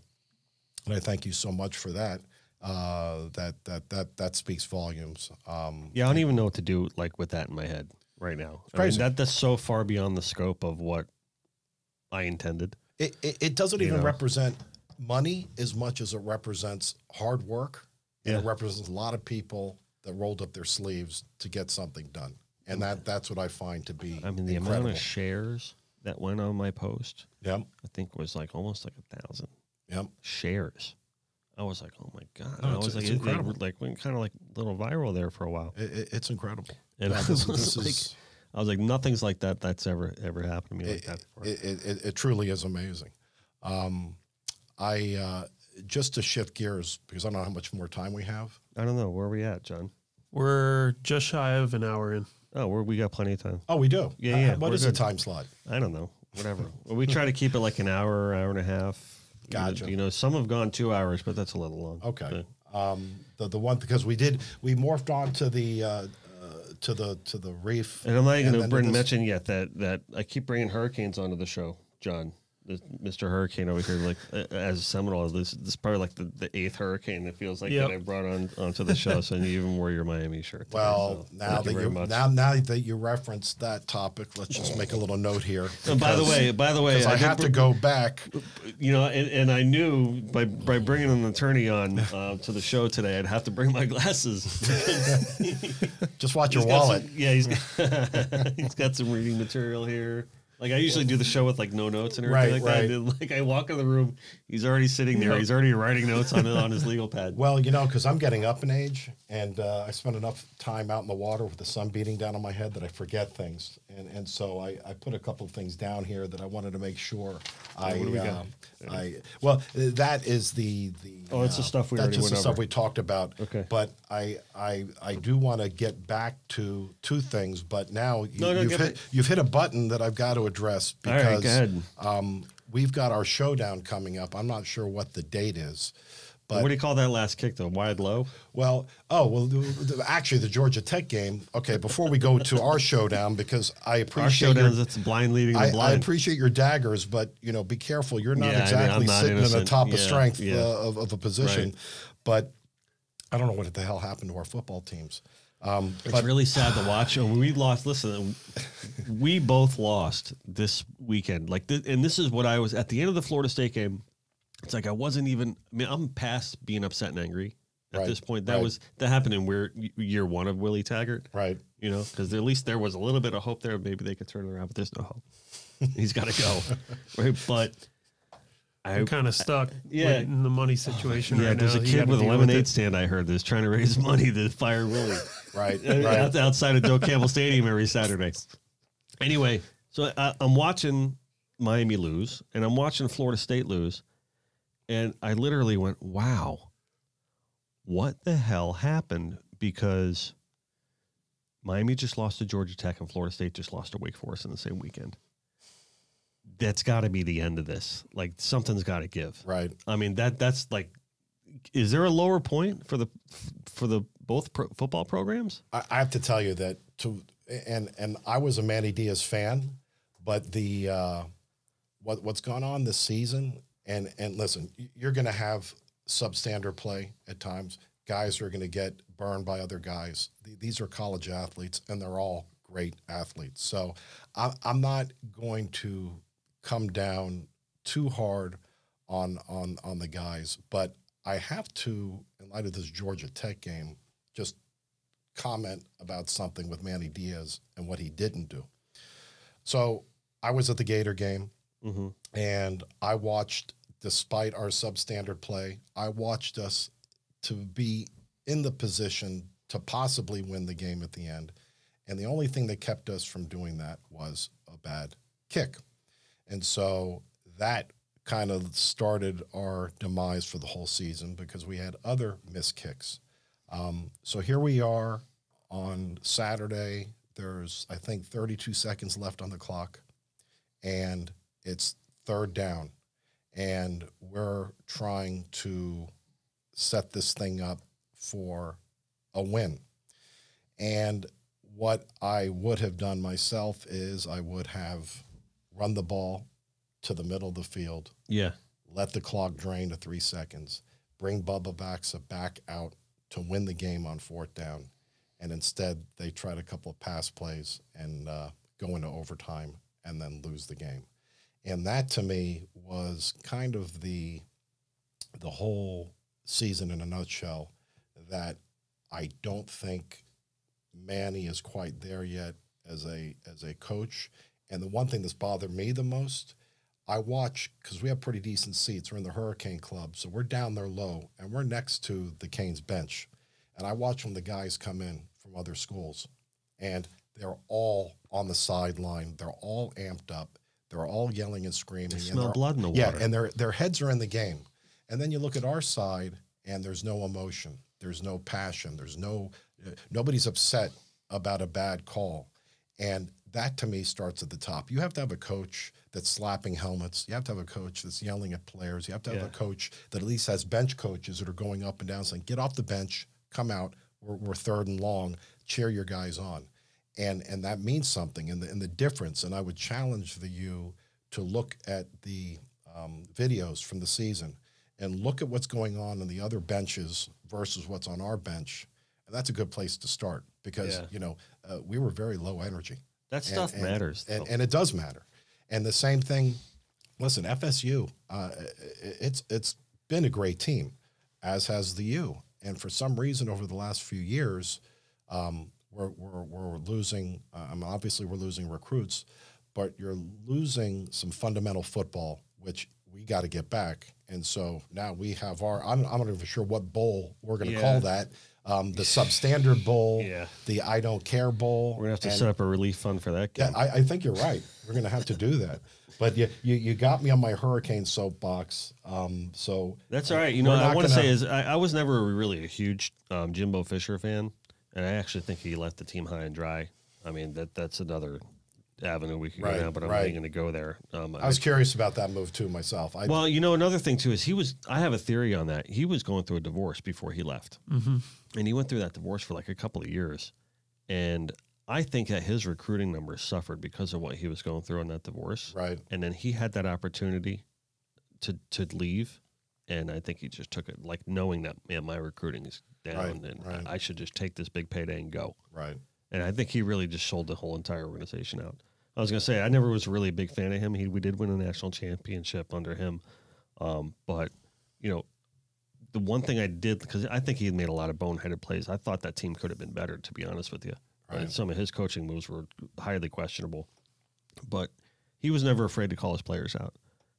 And I thank you so much for that. That speaks volumes. I don't even know what to do with that in my head right now. It's crazy. That's so far beyond the scope of what I intended. It doesn't even represent money as much as it represents hard work. And it represents a lot of people that rolled up their sleeves to get something done. And that's what I find to be the amount of shares that went on my post, I think was almost 1,000. Shares. I was like, oh my God. No, I was it's incredible. It went kind of a little viral there for a while. It's incredible. And I was like, nothing's like that's ever happened to me like that before. It truly is amazing. Just to shift gears, because I don't know how much more time we have. I don't know. Where are we at, John? We're just shy of an hour in. Oh, we got plenty of time. Oh, we do? Yeah. What is the time slot? I don't know. Whatever. Well, we try to keep it like an hour and a half. Gotcha. Some have gone 2 hours, but that's a little long. Okay. The one, because we morphed on to the reef. And I'm not even going to mention yet that I keep bringing hurricanes onto the show, John. Mr. Hurricane over here, as a Seminole, this is probably the 8th hurricane it feels like that I brought onto the show. So you even wore your Miami shirt today, well, so now that you referenced that topic, let's just make a little note here. And by the way, I have to go back. And I knew by bringing an attorney on to the show today, I'd have to bring my glasses. Just watch your wallet. He's got some reading material here. I usually do the show with no notes and everything that. And, I walk in the room, he's already sitting there. He's already writing notes on his legal pad. Well, because I'm getting up in age, and I spend enough time out in the water with the sun beating down on my head that I forget things. And so I put a couple of things down here that I wanted to make sure what do we got? That is the it's the stuff we already went over. That's just the stuff we talked about. Okay. But I do want to get back to two things. But now you've hit a button that I've got to address, because all right, go ahead. We've got our showdown coming up. I'm not sure what the date is. But what do you call that last kick, though? Wide low? Actually, the Georgia Tech game. Okay, before we go to our showdown, because I appreciate our showdowns, it's blind leading the blind. I appreciate your daggers, but be careful. You're not exactly sitting in the top of strength of a position. Right. But I don't know what the hell happened to our football teams. It's really sad to watch. We lost. Listen, we both lost this weekend. And this is what I was at the end of the Florida State game. It's I wasn't even. I'm past being upset and angry at this point. That happened in year one of Willie Taggart, right? Because at least there was a little bit of hope there. Maybe they could turn it around, but there's no hope. He's got to go, right? But I'm kind of stuck in the money situation right now. There's a kid with a lemonade stand I heard that's trying to raise money to fire Willie. right. Outside of Doak Campbell Stadium every Saturday. Anyway, so I'm watching Miami lose, and I'm watching Florida State lose, and I literally went, wow, what the hell happened? Because Miami just lost to Georgia Tech, and Florida State just lost to Wake Forest in the same weekend. That's got to be the end of this. Like, something's got to give. Right. I mean, that's like, is there a lower point for the both football programs? I have to tell you that and I was a Manny Diaz fan, but the what's gone on this season, and listen, you're going to have substandard play at times. Guys are going to get burned by other guys. These are college athletes, and they're all great athletes. So I'm not going to come down too hard on the guys, but I have to, in light of this Georgia Tech game, just comment about something with Manny Diaz and what he didn't do. So I was at the Gator game, and I watched, despite our substandard play, I watched us to be in the position to possibly win the game at the end. And the only thing that kept us from doing that was a bad kick. And so that kind of started our demise for the whole season because we had other missed kicks. So here we are on Saturday. There's, I think, 32 seconds left on the clock, and it's third down. And we're trying to set this thing up for a win. And what I would have done myself is I would have run the ball to the middle of the field. Yeah. Let the clock drain to 3 seconds. Bring Bubba Baxa back out to win the game on fourth down. And instead, they tried a couple of pass plays and go into overtime and then lose the game. And that, to me, was kind of the whole season in a nutshell, that I don't think Manny is quite there yet as a coach. And the one thing that's bothered me the most, I watch, because we have pretty decent seats. We're in the Hurricane Club, so we're down there low, and we're next to the Canes bench. And I watch when the guys come in from other schools, and they're all on the sideline. They're all amped up. They're all yelling and screaming. They smell blood in the water. Yeah, and their heads are in the game. And then you look at our side, and there's no emotion. There's no passion. There's nobody's upset about a bad call. And that, to me, starts at the top. You have to have a coach that's slapping helmets. You have to have a coach that's yelling at players. You have to have a coach that at least has bench coaches that are going up and down saying, get off the bench, come out, we're third and long, cheer your guys on. And that means something. And the difference, and I would challenge you to look at the videos from the season and look at what's going on the other benches versus what's on our bench. And that's a good place to start because, we were very low energy. That stuff matters. And it does matter. And the same thing, listen, FSU, it's been a great team, as has the U. And for some reason over the last few years, we're losing, obviously we're losing recruits, but you're losing some fundamental football, which we got to get back. And so now we have I'm not even sure what bowl we're going to call that. The substandard bowl, the I don't care bowl. We're going to have to set up a relief fund for that game. Yeah, I think you're right. We're going to have to do that. But you got me on my Hurricane soapbox. So that's all right. I want to say is I was never really a huge Jimbo Fisher fan, and I actually think he left the team high and dry. I mean, that's another avenue we could go down, but I'm not going to go there. I was curious about that move too myself. Well, another thing too is I have a theory on that. He was going through a divorce before he left, and he went through that divorce for like a couple of years, and I think that his recruiting numbers suffered because of what he was going through in that divorce. Right. And then he had that opportunity to leave, and I think he just took it, like knowing that, man, my recruiting is down, and I should just take this big payday and go. Right. And I think he really just sold the whole entire organization out. I was going to say, I never was really a big fan of him. We did win a national championship under him. But, the one thing I did, because I think he had made a lot of boneheaded plays, I thought that team could have been better, to be honest with you. Right. And some of his coaching moves were highly questionable. But he was never afraid to call his players out,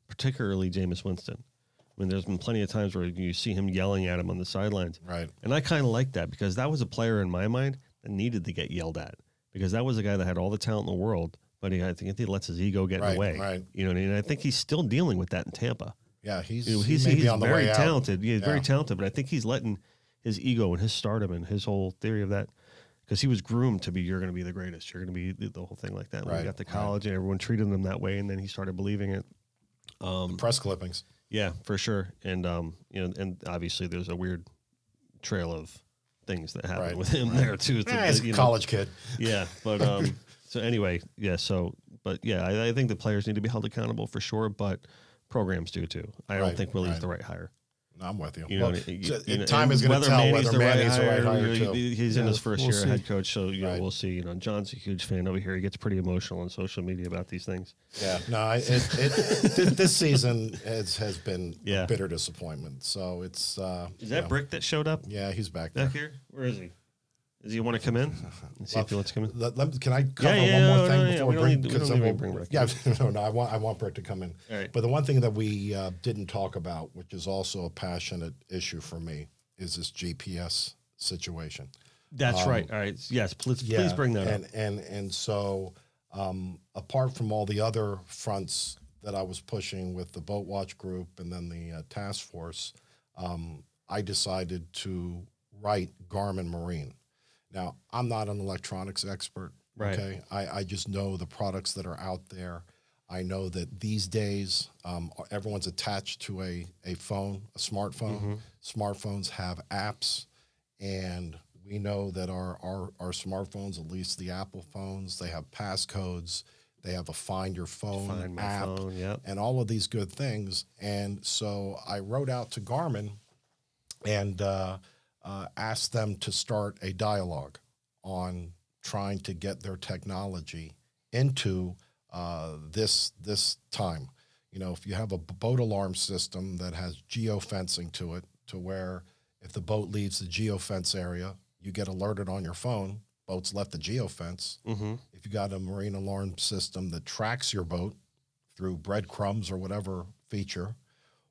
particularly Jameis Winston. I mean, there's been plenty of times where you see him yelling at him on the sidelines. Right. And I kind of like that because that was a player in my mind that needed to get yelled at, because that was a guy that had all the talent in the world, but I think he lets his ego get in the way. Right. You know what I mean? I think he's still dealing with that in Tampa. Yeah, he's on the very talented. Yeah, very talented, but I think he's letting his ego and his stardom and his whole theory of that, because he was groomed to be, you're going to be the greatest. You're going to be the whole thing like that. When he got to college and everyone treated him that way, and then he started believing it. The press clippings. Yeah, for sure. And and obviously there's a weird trail of things that happened with him there too. He's a college kid. Yeah, but so anyway, yeah. So, but yeah, I think the players need to be held accountable for sure, but programs do too. I don't think Willie's the right hire. No, I'm with you. Time is going to tell whether Manny's the right hire too. He's in his first year as head coach, so we'll see. John's a huge fan over here. He gets pretty emotional on social media about these things. Yeah, no, this season has been a bitter disappointment. So it's is that Brick that showed up? Yeah, he's back there. Back here? Where is he? Does he want to come in? Let's see if he wants to come in. Can I cover one more thing before Brick? Because I want Brick to come in. All right. But the one thing that we didn't talk about, which is also a passionate issue for me, is this GPS situation. That's right. All right. Yes, please bring that up. And so apart from all the other fronts that I was pushing with the Boat Watch group and then the task force, I decided to write Garmin Marine. Now, I'm not an electronics expert, okay? I just know the products that are out there. I know that these days, everyone's attached to a phone, a smartphone. Mm-hmm. Smartphones have apps, and we know that our smartphones, at least the Apple phones, they have passcodes. They have a Find Your Phone app, and all of these good things. And so I wrote out to Garmin and asked them to start a dialogue on trying to get their technology into this time. If you have a boat alarm system that has geofencing to it, to where if the boat leaves the geofence area, you get alerted on your phone, boat's left the geofence. Mm-hmm. If you got a marine alarm system that tracks your boat through breadcrumbs or whatever feature,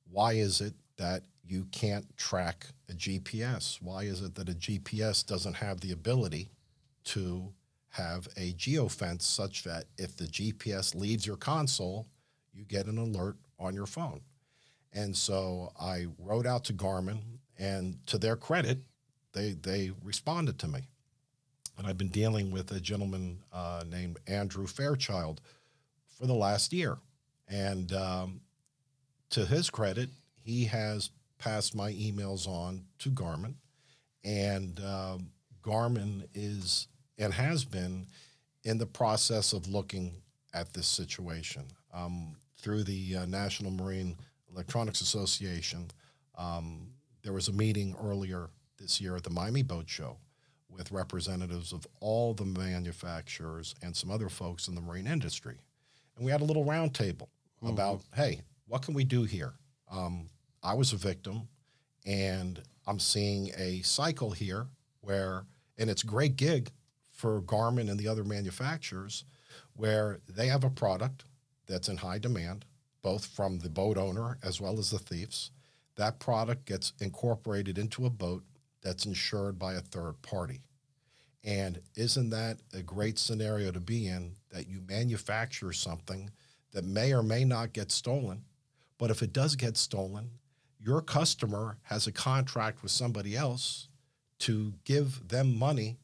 why is it that you can't track a GPS? Why is it that a GPS doesn't have the ability to have a geofence such that if the GPS leaves your console, you get an alert on your phone? And so I wrote out to Garmin, and to their credit, they responded to me. And I've been dealing with a gentleman named Andrew Fairchild for the last year. And to his credit, he has passed my emails on to Garmin, and Garmin is and has been in the process of looking at this situation through the National Marine Electronics Association. There was a meeting earlier this year at the Miami Boat Show with representatives of all the manufacturers and some other folks in the marine industry, and we had a little roundtable about, hey, what can we do here? I was a victim, and I'm seeing a cycle here where, and it's a great gig for Garmin and the other manufacturers, where they have a product that's in high demand, both from the boat owner as well as the thieves. That product gets incorporated into a boat that's insured by a third party. And isn't that a great scenario to be in, that you manufacture something that may or may not get stolen, but if it does get stolen, your customer has a contract with somebody else to give them money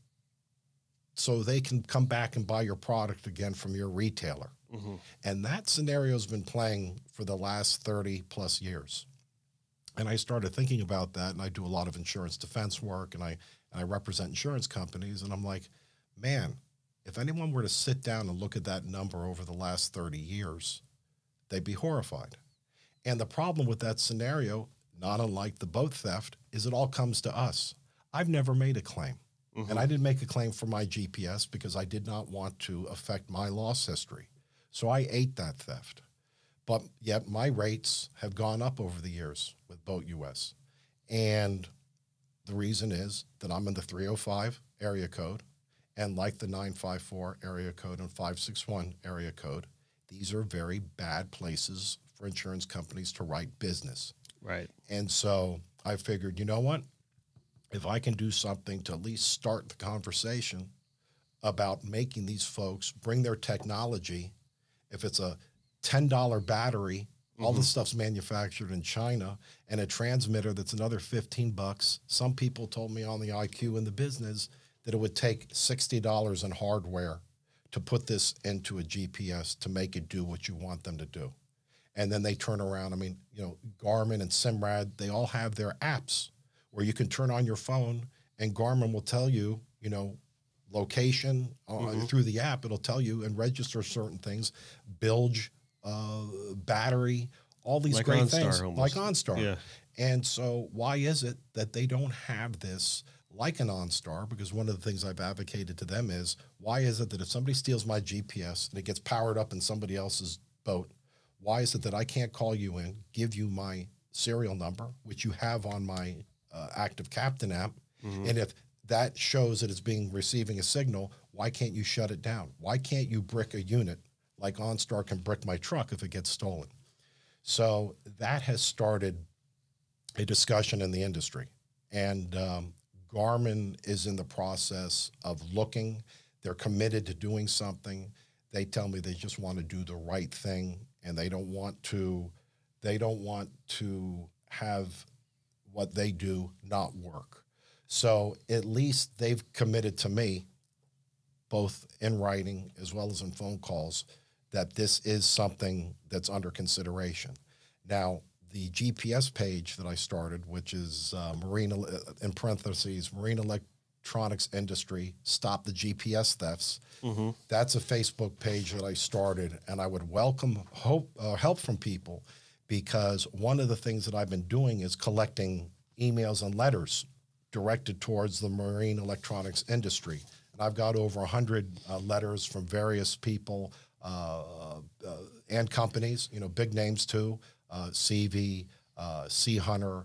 so they can come back and buy your product again from your retailer. Mm-hmm. And that scenario has been playing for the last 30 plus years. And I started thinking about that, and I do a lot of insurance defense work, and I represent insurance companies, and I'm like, man, if anyone were to sit down and look at that number over the last 30 years, they'd be horrified. And the problem with that scenario, not unlike the boat theft, is it all comes to us. I've never made a claim. Mm-hmm. And I didn't make a claim for my GPS because I did not want to affect my loss history. So I ate that theft. But yet my rates have gone up over the years with Boat US. And the reason is that I'm in the 305 area code, and like the 954 area code and 561 area code, these are very bad places for insurance companies to write business. Right. And so I figured, you know what? If I can do something to at least start the conversation about making these folks bring their technology. If it's a $10 battery, all the stuff's manufactured in China, and a transmitter that's another $15. Some people told me on the IQ in the business that it would take $60 in hardware to put this into a GPS to make it do what you want them to do. And then they turn around. I mean, you know, Garmin and Simrad, they all have their apps where you can turn on your phone and Garmin will tell you, you know, location through the app. It'll tell you and register certain things, bilge, battery, all these like great OnStar things, almost. like OnStar. Yeah. And so why is it that they don't have this like an OnStar? Because one of the things I've advocated to them is, why is it that if somebody steals my GPS and it gets powered up in somebody else's boat, why is it that I can't call you in, give you my serial number, which you have on my Active Captain app, and if that shows that it's receiving a signal, why can't you shut it down? Why can't you brick a unit like OnStar can brick my truck if it gets stolen? So that has started a discussion in the industry. And Garmin is in the process of looking. They're committed to doing something. They tell me they just want to do the right thing, and they don't want to have what they do not work. So at least they've committed to me, both in writing as well as in phone calls, that this is something that's under consideration. Now, the GPS page that I started, which is in parentheses, Marine Electronics Industry, Stop the GPS Thefts. That's a Facebook page that I started, and I would welcome help from people, because one of the things that I've been doing is collecting emails and letters directed towards the marine electronics industry. And I've got over 100 letters from various people and companies, you know, big names too, CV, Sea Hunter,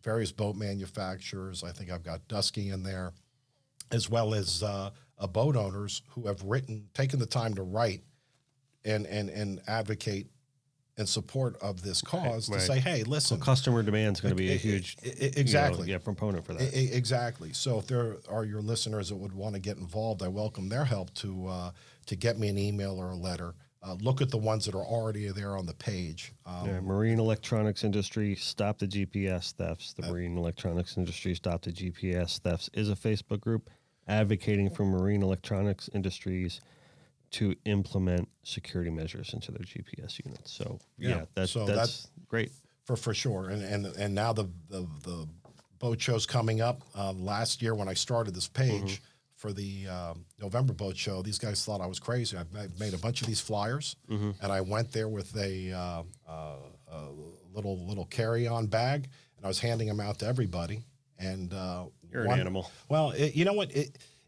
various boat manufacturers. I think I've got Dusky in there, as well as boat owners who have taken the time to write and advocate in support of this cause, to say, hey, listen. Well, customer demand is going to be a huge proponent for that. Exactly. So if there are your listeners that would want to get involved, I welcome their help to get me an email or a letter. Look at the ones that are already there on the page. Marine Electronics Industry, Stop the GPS Thefts. The Marine Electronics Industry, Stop the GPS Thefts is a Facebook group advocating for marine electronics industries to implement security measures into their GPS units. So that's great for sure. And now the boat show's coming up. Last year when I started this page for the November boat show, these guys thought I was crazy. I made a bunch of these flyers, and I went there with a little carry-on bag, and I was handing them out to everybody. And you're an animal. Well, you know what?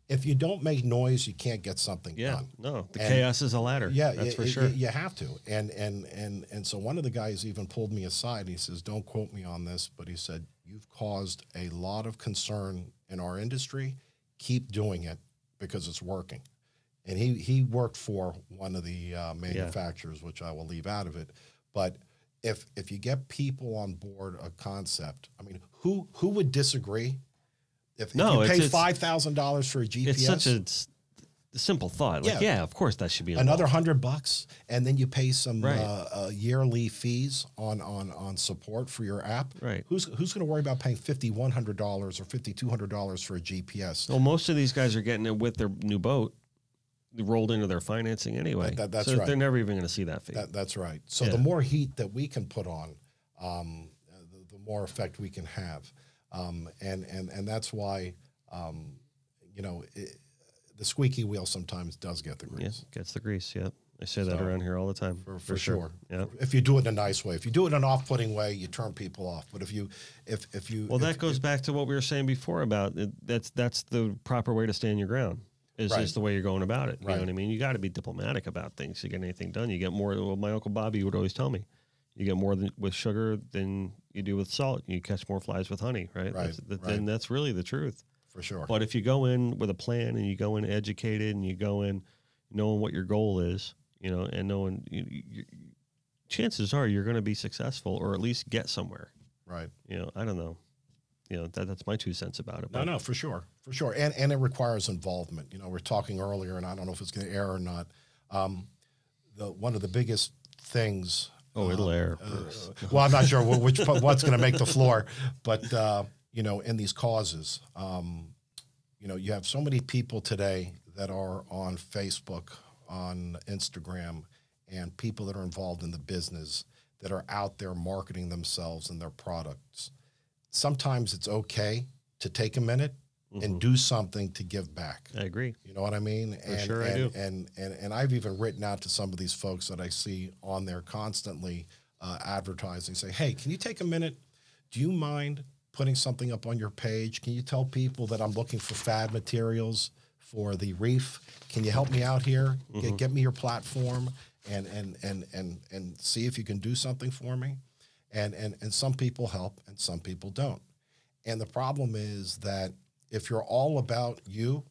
If you don't make noise, you can't get something done. No, chaos is a ladder. Yeah, that's for sure. You have to. And so one of the guys even pulled me aside. And he says, "Don't quote me on this," but he said, "You've caused a lot of concern in our industry. Keep doing it because it's working." And he worked for one of the manufacturers, which I will leave out of it. But if you get people on board a concept, I mean, who would disagree? If you pay $5,000 for a GPS, it's such a simple thought. Like, of course that should be involved. Another $100, and then you pay some yearly fees on support for your app. Right. Who's going to worry about paying $5,100 or $5,200 for a GPS? Well, most of these guys are getting it with their new boat rolled into their financing anyway. That's right. They're never even going to see that fee. That's right. So the more heat that we can put on, the more effect we can have. And that's why, the squeaky wheel sometimes does get the grease. Yeah, gets the grease, yeah. I say that around here all the time. For sure. Yeah. If you do it in a nice way. If you do it in an off-putting way, you turn people off. But that goes back to what we were saying before about it. That's the proper way to stand your ground. Is just the way you're going about it. You know what I mean? You got to be diplomatic about things to get anything done. You get more. Well, my Uncle Bobby would always tell me, you get more with sugar than you do with salt. You catch more flies with honey, right? Then that's really the truth. For sure. But if you go in with a plan and you go in educated and you go in knowing what your goal is, and knowing, chances are you're going to be successful or at least get somewhere. Right. I don't know. that's my 2 cents about it. No, no, for sure, and it requires involvement. We're talking earlier, and I don't know if it's going to air or not. One of the biggest things. Oh, it'll air. Well, I'm not sure what's going to make the floor, but in these causes, you have so many people today that are on Facebook, on Instagram, and people that are involved in the business that are out there marketing themselves and their products. Sometimes it's okay to take a minute and do something to give back. I agree. You know what I mean? I do. And I've even written out to some of these folks that I see on there constantly advertising, say, hey, can you take a minute? Do you mind putting something up on your page? Can you tell people that I'm looking for fad materials for the reef? Can you help me out here? Get me your platform and see if you can do something for me. And some people help and some people don't. And the problem is that if you're all about you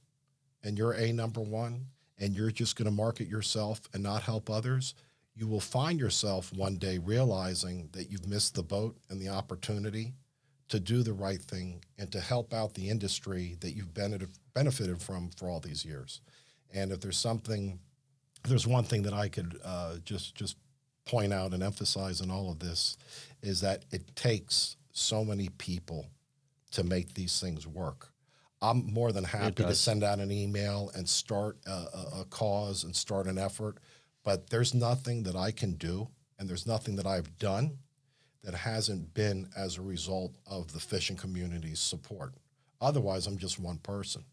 and you're number one and you're just going to market yourself and not help others, you will find yourself one day realizing that you've missed the boat and the opportunity to do the right thing and to help out the industry that you've benefited from for all these years. And if there's one thing that I could just point out and emphasize in all of this, is that it takes so many people to make these things work. I'm more than happy to send out an email and start a cause and start an effort, but there's nothing that I can do and there's nothing that I've done that hasn't been as a result of the fishing community's support. Otherwise, I'm just one person.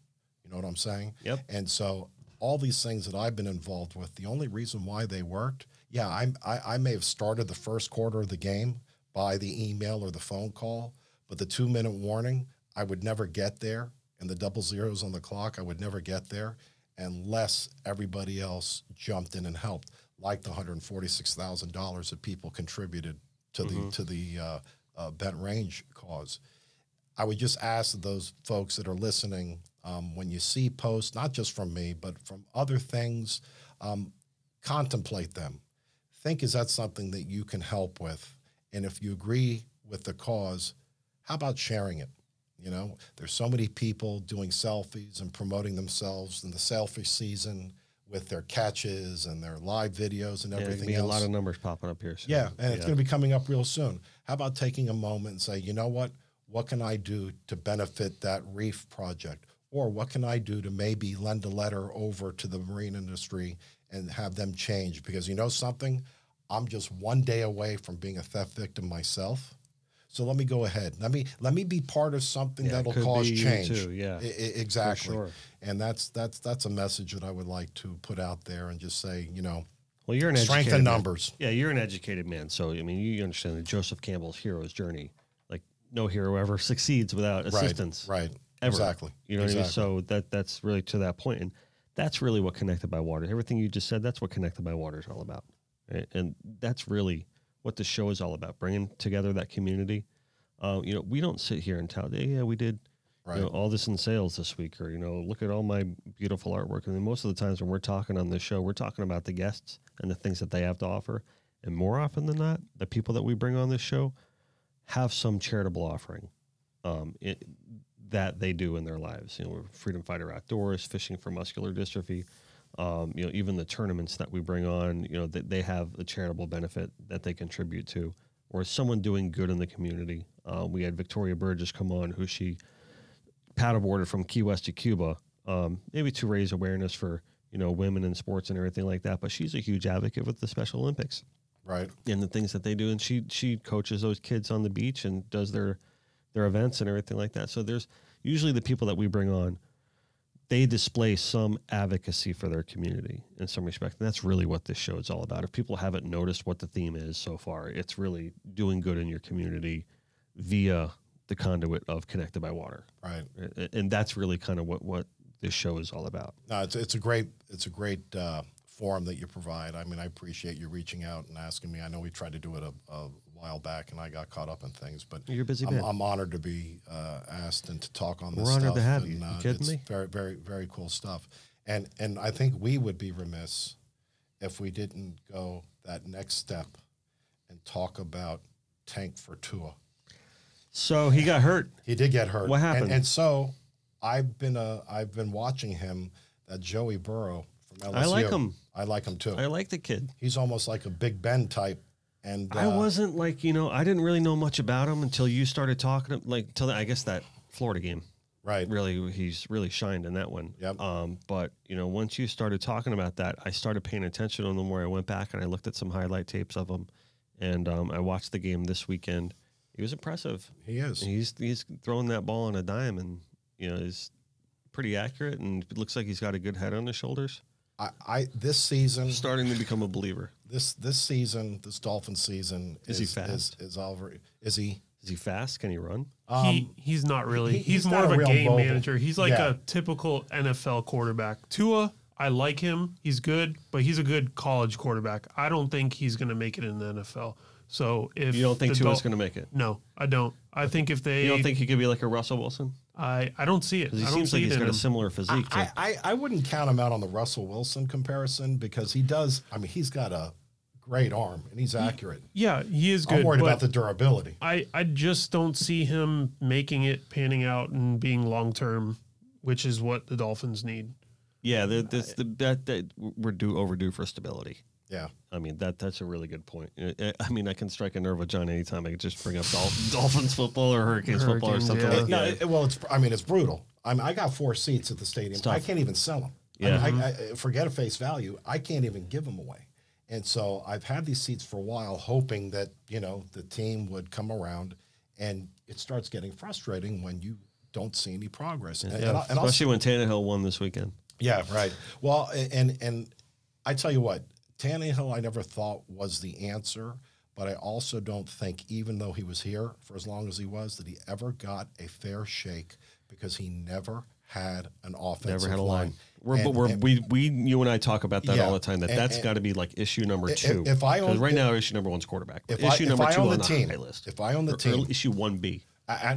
You know what I'm saying? Yep. And so all these things that I've been involved with, the only reason why they worked, I may have started the first quarter of the game by the email or the phone call, but the 2-minute warning, I would never get there. And the double zeros on the clock, I would never get there unless everybody else jumped in and helped, like the $146,000 that people contributed to the Bent Range cause. I would just ask those folks that are listening, when you see posts, not just from me, but from other things, contemplate them. Think, is that something that you can help with? And if you agree with the cause, how about sharing it? There's so many people doing selfies and promoting themselves in the selfie season with their catches and their live videos and everything else. A lot of numbers popping up here soon. Yeah, and it's going to be coming up real soon. How about taking a moment and say, you know what? What can I do to benefit that reef project? Or what can I do to maybe lend a letter over to the marine industry and have them change? Because you know something? I'm just one day away from being a theft victim myself. So let me go ahead. Let me be part of something that'll cause change. Too, yeah, exactly. For sure. And that's a message that I would like to put out there and just say, well, you're an strength in numbers. Yeah, you're an educated man. So I mean, you understand that Joseph Campbell's hero's journey. Like no hero ever succeeds without assistance. Right. Ever. Exactly. You know what I mean? So that's really to that point, and that's really what Connected by Water. Everything you just said, that's what Connected by Water is all about, right? And that's really what the show is all about, bringing together that community. We don't sit here and tell, yeah, we did all this in sales this week, or, look at all my beautiful artwork. And then most of the times when we're talking on this show, we're talking about the guests and the things that they have to offer. And more often than not, the people that we bring on this show have some charitable offering that they do in their lives. Freedom Fighter Outdoors, Fishing for Muscular Dystrophy, even the tournaments that we bring on, they have a charitable benefit that they contribute to, or someone doing good in the community. We had Victoria Burgess come on, who she paddleboarded from Key West to Cuba, maybe to raise awareness for, women in sports and everything like that. But she's a huge advocate with the Special Olympics. Right. And the things that they do. And she coaches those kids on the beach and does their events and everything like that. So there's usually the people that we bring on, they display some advocacy for their community in some respect. And that's really what this show is all about. If people haven't noticed what the theme is so far, it's really doing good in your community via the conduit of Connected by Water. Right. And that's really kind of what this show is all about. No, it's a great forum that you provide. I mean, I appreciate you reaching out and asking me. I know we tried to do it a while back, and I got caught up in things. But you're busy. I'm honored to be asked and to talk on this. We're honored stuff. to have you. And, you kidding me? Very, very, very cool stuff. And I think we would be remiss if we didn't go that next step and talk about Tank for Tua. So he got hurt. He did get hurt. What happened? And so I've been watching him. That Joey Burrow from LSU. I like him. I like him too. I like the kid. He's almost like a Big Ben type. And I wasn't like, I didn't really know much about him until you started talking, till I guess that Florida game. Right. Really, he's really shined in that one. Yep. But, once you started talking about that, I started paying attention to him where I went back and I looked at some highlight tapes of him. And I watched the game this weekend. He was impressive. He is. And he's throwing that ball on a dime and, is pretty accurate, and it looks like he's got a good head on his shoulders. This season, starting to become a believer. This season, this Dolphins season, is he fast? Is he fast? Can he run? He's not really. He's not more of a game mobile manager. He's like a typical NFL quarterback. Tua, I like him. He's good, but he's a good college quarterback. I don't think he's going to make it in the NFL. So if you don't think Tua's going to make it? No, I don't. I think if they, you don't think he could be like a Russell Wilson? I don't see it. He seems like he's got a similar physique. I wouldn't count him out on the Russell Wilson comparison because he does. I mean, he's got a great arm and he's accurate. Yeah, he is good. I'm worried about the durability. I just don't see him making it, panning out, and being long term, which is what the Dolphins need. Yeah, we're overdue for stability. Yeah, I mean that's a really good point. I mean, I can strike a nerve with John anytime I just bring up Dolphins football or Hurricanes football or something like that. Well, it's brutal. I got 4 seats at the stadium. I can't even sell them. Yeah. I forget a face value. I can't even give them away. And so I've had these seats for a while, hoping that the team would come around, and it starts getting frustrating when you don't see any progress. Especially when Tannehill won this weekend. Yeah, right. Well, and I tell you what. Tannehill, I never thought was the answer, but I also don't think, even though he was here for as long as he was, that he ever got a fair shake because he never had an offensive line. You and I talk about that all the time. That's got to be like issue number 2. Because right now, issue number 1's quarterback. Issue number 2 on the high list. If I own the team, issue 1B.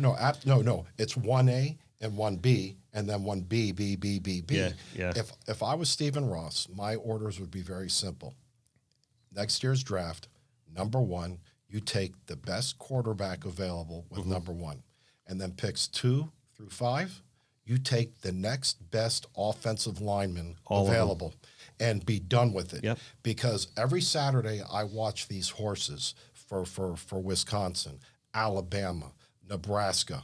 No, it's 1A and 1B. And then 1B, B, B, B, B. Yeah. If I was Stephen Ross, my orders would be very simple. Next year's draft, number 1, you take the best quarterback available with number 1. And then picks 2 through 5, you take the next best offensive lineman available and be done with it. Yep. Because every Saturday I watch these horses for Wisconsin, Alabama, Nebraska,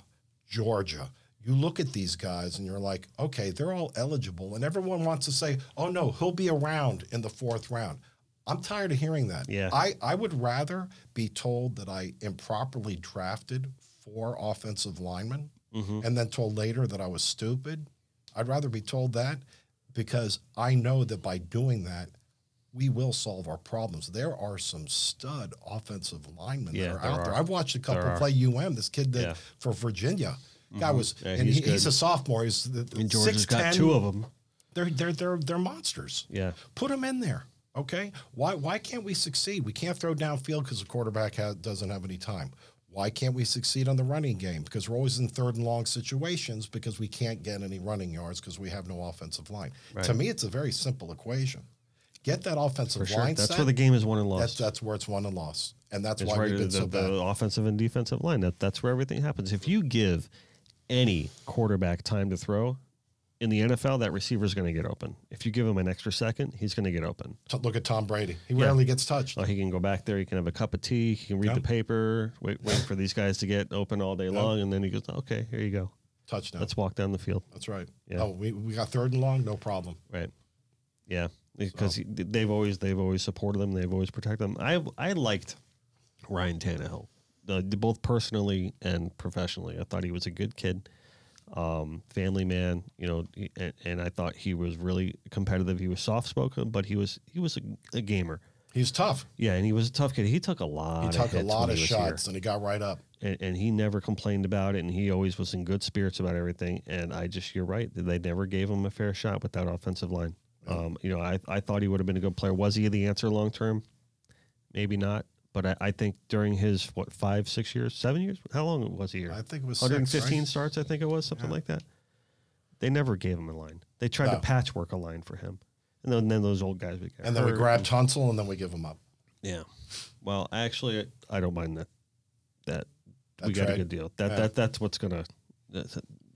Georgia. You look at these guys and you're like, okay, they're all eligible. And everyone wants to say, oh, no, he'll be around in the 4th round. I'm tired of hearing that. Yeah. I would rather be told that I improperly drafted 4 offensive linemen and then told later that I was stupid. I'd rather be told that because I know that by doing that, we will solve our problems. There are some stud offensive linemen that are out there. I've watched a couple play UM. This kid for Virginia. Guy was, and he's a sophomore. He's and Georgia's got 2 of them. They're monsters. Yeah, put them in there. Okay, why can't we succeed? We can't throw downfield because the quarterback doesn't have any time. Why can't we succeed on the running game? Because we're always in 3rd and long situations because we can't get any running yards because we have no offensive line. Right. To me, it's a very simple equation. Get that offensive line set. That's where the game is won and lost. That's where it's won and lost, and that's why we've been so bad. The offensive and defensive line. That's where everything happens. If you give any quarterback time to throw in the NFL, that receiver is going to get open. If you give him an extra second, he's going to get open. Look at Tom Brady. He rarely gets touched. He can go back there. He can have a cup of tea. He can read the paper, wait for these guys to get open all day long. And then he goes, okay, here you go. Touchdown. Let's walk down the field. That's right. Yeah. Oh, we got 3rd and long, no problem. Right. Yeah. Because they've always supported them. They've always protected them. I liked Ryan Tannehill, both personally and professionally. I thought he was a good kid, family man. And I thought he was really competitive. He was soft spoken, but he was a gamer. He's tough. Yeah, and he was a tough kid. He took a lot. He took a lot of shots, and he got right up. And he never complained about it, and he always was in good spirits about everything. And you're right. They never gave him a fair shot with that offensive line. I thought he would have been a good player. Was he the answer long term? Maybe not. But I think during his 5, 6 years, 7 years, how long was he here? I think it was 115 starts. I think it was something like that. They never gave him a line. They tried to patchwork a line for him, and then those old guys would get and then we grab Tunsil, and then we give him up. Yeah. Well, actually, I don't mind that we got a good deal. That's what's gonna.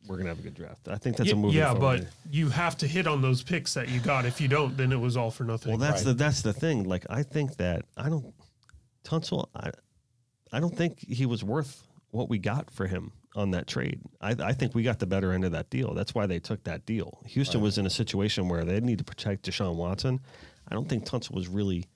We're gonna have a good draft. I think that's a move. Yeah, but you have to hit on those picks that you got. If you don't, then it was all for nothing. Well, that's the thing. Like, I think that Tunsil. I don't think he was worth what we got for him on that trade. I think we got the better end of that deal. That's why they took that deal. Houston was in a situation where they need to protect Deshaun Watson. I don't think Tunsil was really.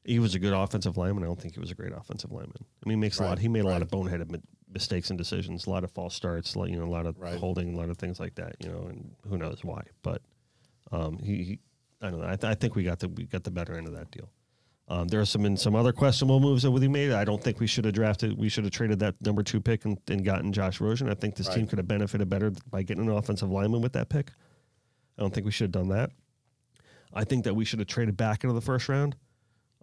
He was a good offensive lineman. I don't think he was a great offensive lineman. I mean, he made a lot of boneheaded mistakes and decisions, a lot of false starts, a lot of holding, a lot of things like that. And who knows why? But I don't know. I think we got the better end of that deal. There are some other questionable moves that we made. I don't think we should have drafted. We should have traded that number 2 pick and gotten Josh Rosen. I think this team could have benefited better by getting an offensive lineman with that pick. I don't think we should have done that. I think that we should have traded back into the first round,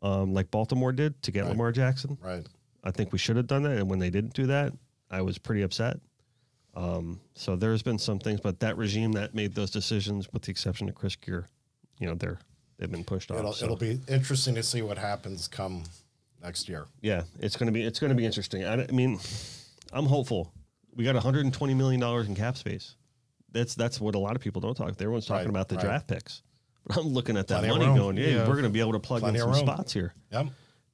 like Baltimore did, to get Lamar Jackson. Right. I think we should have done that, and when they didn't do that, I was pretty upset. So there's been some things, but that regime that made those decisions, with the exception of Chris Gear, they've been pushed off. It'll be interesting to see what happens come next year. Yeah, it's going to be interesting. I mean, I'm hopeful. We got $120 million in cap space. That's what a lot of people don't talk. Everyone's talking about the draft picks. But I'm looking at that Plenty money going, we're going to be able to plug in some spots here. Yep.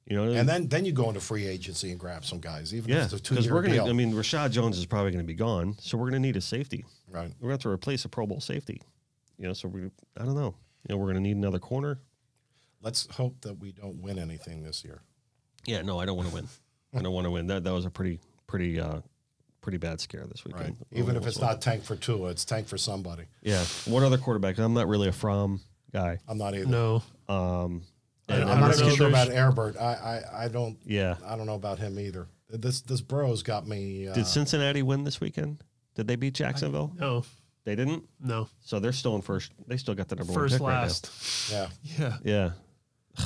And then you go into free agency and grab some guys, even if it's a 2-year deal. I mean, Rashad Jones is probably going to be gone, so we're going to need a safety. Right. We're going to have to replace a Pro Bowl safety. So I don't know. We're going to need another corner. Let's hope that we don't win anything this year. Yeah, no, I don't want to win. I don't want to win. That was a pretty bad scare this weekend. Right. Even if it's not tank for Tua, it's tank for somebody. Yeah. What other quarterback? I'm not really a Fromm guy. I'm not either. No. I'm not even sure about Herbert. I don't. Yeah. I don't know about him either. This Burrow's got me. Did Cincinnati win this weekend? Did they beat Jacksonville? No. They didn't? No. So they're still in first. They still got the number first 1 pick last. Right now. Yeah.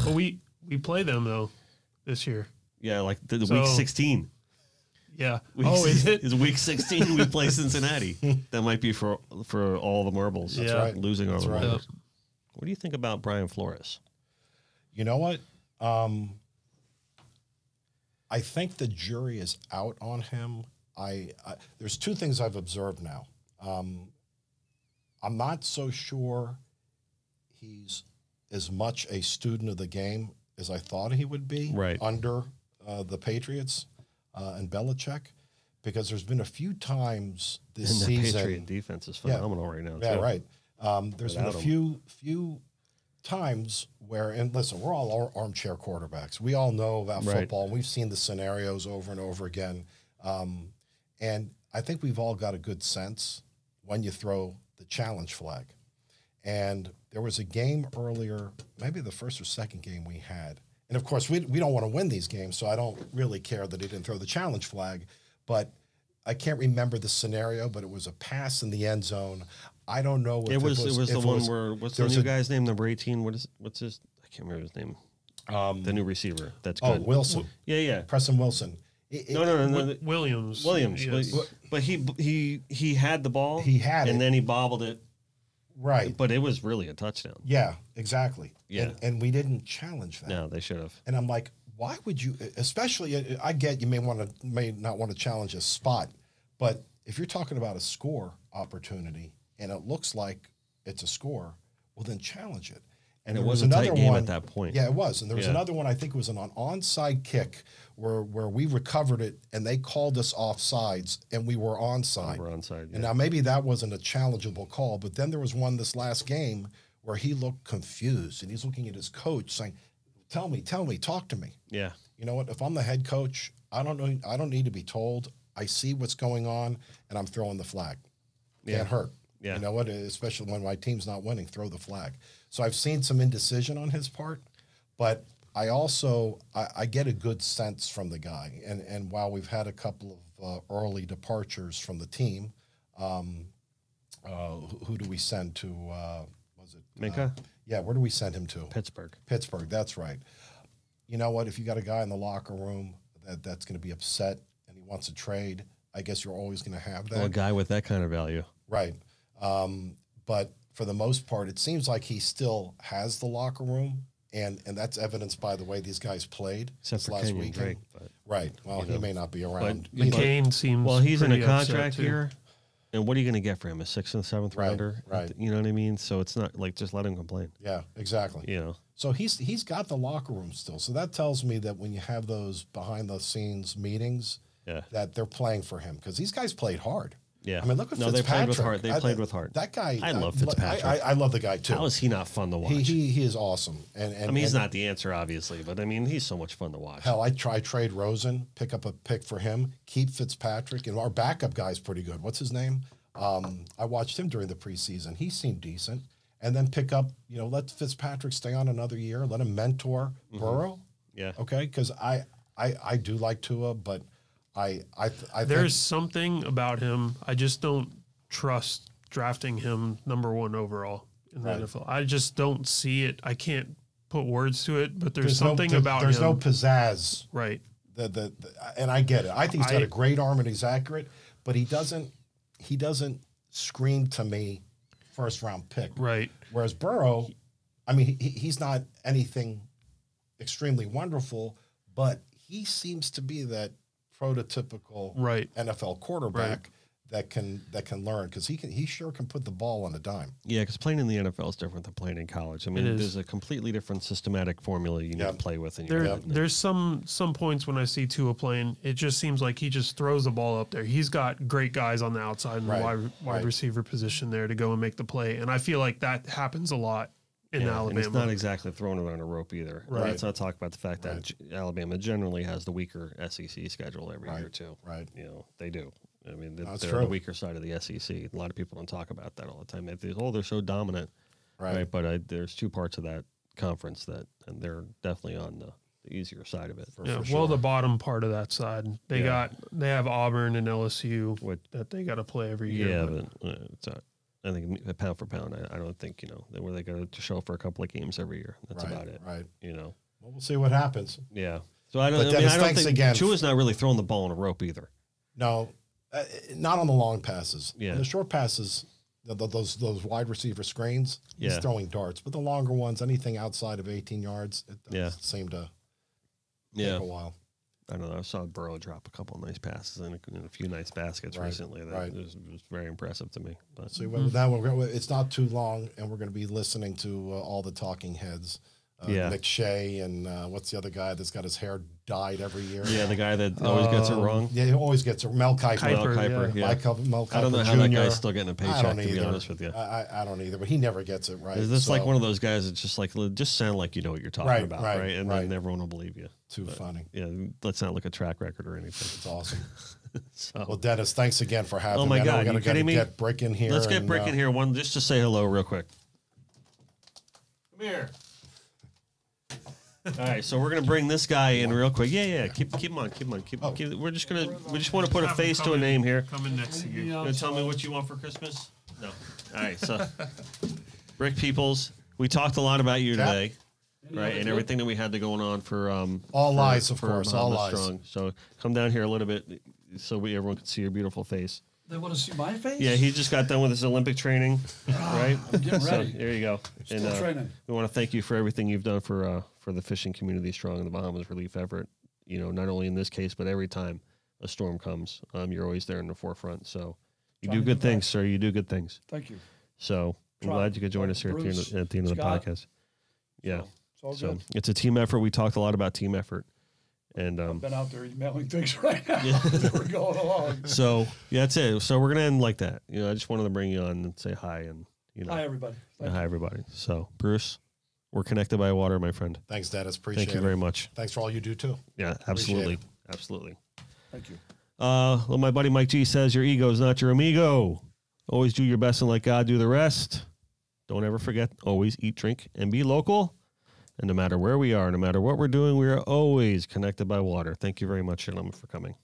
But we play them though this year. Yeah, like the week 16. Yeah. Is it? Is week 16 we play Cincinnati. That might be for all the marbles. That's right. Losing all the marbles. Yep. What do you think about Brian Flores? You know what? I think the jury is out on him. There's 2 things I've observed now. I'm not so sure he's as much a student of the game as I thought he would be under the Patriots and Belichick, because there's been a few times this season. The Patriot defense is phenomenal right now. Yeah, too. right. There's been a few times where, and listen, we're all armchair quarterbacks. We all know about football. We've seen the scenarios over and over again. And I think we've all got a good sense when you throw the challenge flag. And there was a game earlier, maybe the first or second game we had. And of course, we don't want to win these games, so I don't really care that he didn't throw the challenge flag. But I can't remember the scenario, but it was a pass in the end zone. I don't know if it was the one where, what's the new guy's name, number 18? What's his, I can't remember his name. The new receiver. That's good. Oh, Wilson. Yeah. Preston Wilson. No. Williams. Yes. But he had the ball. He had it. And then he bobbled it. Right. But it was really a touchdown. Yeah, exactly. Yeah. And we didn't challenge that. No, they should have. And I'm like, why would you, especially, I get you may not want to challenge a spot, but if you're talking about a score opportunity and it looks like it's a score, well, then challenge it. And it was a tight game at that point. Yeah, it was. And there was another one, I think it was an onside kick where we recovered it and they called us offsides and we were onside. And now maybe that wasn't a challengeable call, but then there was one this last game where he looked confused and he's looking at his coach saying, tell me, talk to me. Yeah. You know what? If I'm the head coach, I don't need to be told. I see what's going on and I'm throwing the flag. Can't hurt. Yeah. You know what? Especially when my team's not winning, throw the flag. So I've seen some indecision on his part, but I also I get a good sense from the guy. And while we've had a couple of early departures from the team, who do we send to? Was it Minka? Yeah, where do we send him to? Pittsburgh. Pittsburgh, that's right. You know what? If you got a guy in the locker room that's going to be upset and he wants to trade, I guess you're always going to have that. Well, a guy with that kind of value. Right. But for the most part, it seems like he still has the locker room and that's evidenced by the way these guys played Except this for last Kenyon weekend. Drake, but, Right. Well, he may not be around. McCain seems well, he's in a pretty upset, contract too. here, and what are you going to get for him? A 6th and 7th Right, rounder? right. You know what I mean? So it's not like just let him complain. Yeah, exactly. You know, So he's got the locker room still. So that tells me that when you have those behind the scenes meetings, yeah, that they're playing for him because these guys played hard. yeah. I mean, look at no, they Fitzpatrick. played with heart. They played with heart. That guy. I love Fitzpatrick. I love the guy too. How is he not fun to watch? He is awesome. And I mean, he's not the answer, obviously, but I mean, he's so much fun to watch. Hell, I try trade Rosen, pick up a pick for him, keep Fitzpatrick, and our backup guy's pretty good. What's his name? I watched him during the preseason. He seemed decent. And then pick up, let Fitzpatrick stay on another year. Let him mentor Burrow. Yeah. Okay, because I do like Tua, but I There's something about him. I just don't trust drafting him #1 overall in the NFL. I just don't see it. I can't put words to it, but there's something about there's him. no pizzazz. Right. And I get it. I think he's got a great arm and he's accurate, but he doesn't scream to me first round pick. Right. Whereas Burrow, I mean, he's not anything extremely wonderful, but he seems to be that prototypical NFL quarterback that can learn because he sure can put the ball on a dime. Yeah, because playing in the NFL is different than playing in college. I mean, there's a completely different systematic formula you need to play with. There's some points when I see Tua playing, it just seems like he just throws the ball up there. He's got great guys on the outside and the wide receiver position there to go and make the play, and I feel like that happens a lot in Alabama. And it's not exactly throwing it on a rope either. Right. Let's not talk about the fact that Alabama generally has the weaker SEC schedule every year too. Right. They do. I mean, they're true. the weaker side of the SEC. A lot of people don't talk about that all the time. They think, they're so dominant. Right. But there's two parts of that conference and they're definitely on the easier side of it. For sure. The bottom part of that side, they have Auburn and LSU that they got to play every year. Yeah, but it's not. I think pound for pound, I don't think, where they got to show for a couple of games every year. That's about it. Right. Well, we'll see what happens. Yeah. So I don't think again. Tua's not really throwing the ball on a rope either. No, not on the long passes. Yeah. On the short passes, those wide receiver screens, he's throwing darts. But the longer ones, anything outside of 18 yards, it does seem to take a while. I don't know. I saw Burrow drop a couple of nice passes and a few nice baskets recently. That was very impressive to me. But now it's not too long, and we're going to be listening to all the talking heads. McShay and what's the other guy that's got his hair dyed every year? Yeah, the guy that always gets it wrong. Yeah, he always gets it. Mel Kiper. Mel Kiper I don't know how Jr. that guy's still getting a paycheck, to be honest with you. I don't either, but he never gets it right. Is this like one of those guys that's just sound like you know what you're talking about, right? And then everyone will believe you. Too funny. Yeah, let's not look at track record or anything. It's awesome. Well, Dennis, thanks again for having me. Oh my God, we're going to get Brick in here. Let's get Brick in here. Just to say hello real quick. Come here. All right, so we're gonna bring this guy in real quick. Yeah. Keep him on. We just want to put a face to a name here. Coming next to you. You gonna tell me what you want for Christmas? No. All right, so Brick Peoples, we talked a lot about you today, right? And everything that we had going on for all lies, of course, all lies. Strong. So come down here a little bit so everyone can see your beautiful face. They want to see my face? Yeah, he just got done with his Olympic training, right? I'm getting ready. So there you go. Still training. We want to thank you for everything you've done for the fishing community strong in the Bahamas relief effort. Not only in this case, but every time a storm comes, you're always there in the forefront. So you do good things, sir. You do good things. Thank you. So I'm glad you could join us here at the end of the podcast. Yeah. So it's all good. It's a team effort. We talked a lot about team effort. And I've been out there emailing things right now. We're going along. So that's it. So we're gonna end like that. I just wanted to bring you on and say hi and hi everybody. Hi everybody. So Bruce, we're connected by water, my friend. Thanks, Dennis. Appreciate it. Thank you very much. Thanks for all you do too. Yeah, absolutely, absolutely. Thank you. Well, my buddy Mike G says your ego is not your amigo. Always do your best and let God do the rest. Don't ever forget. Always eat, drink, and be local. And no matter where we are, no matter what we're doing, we are always connected by water. Thank you very much, gentlemen, for coming.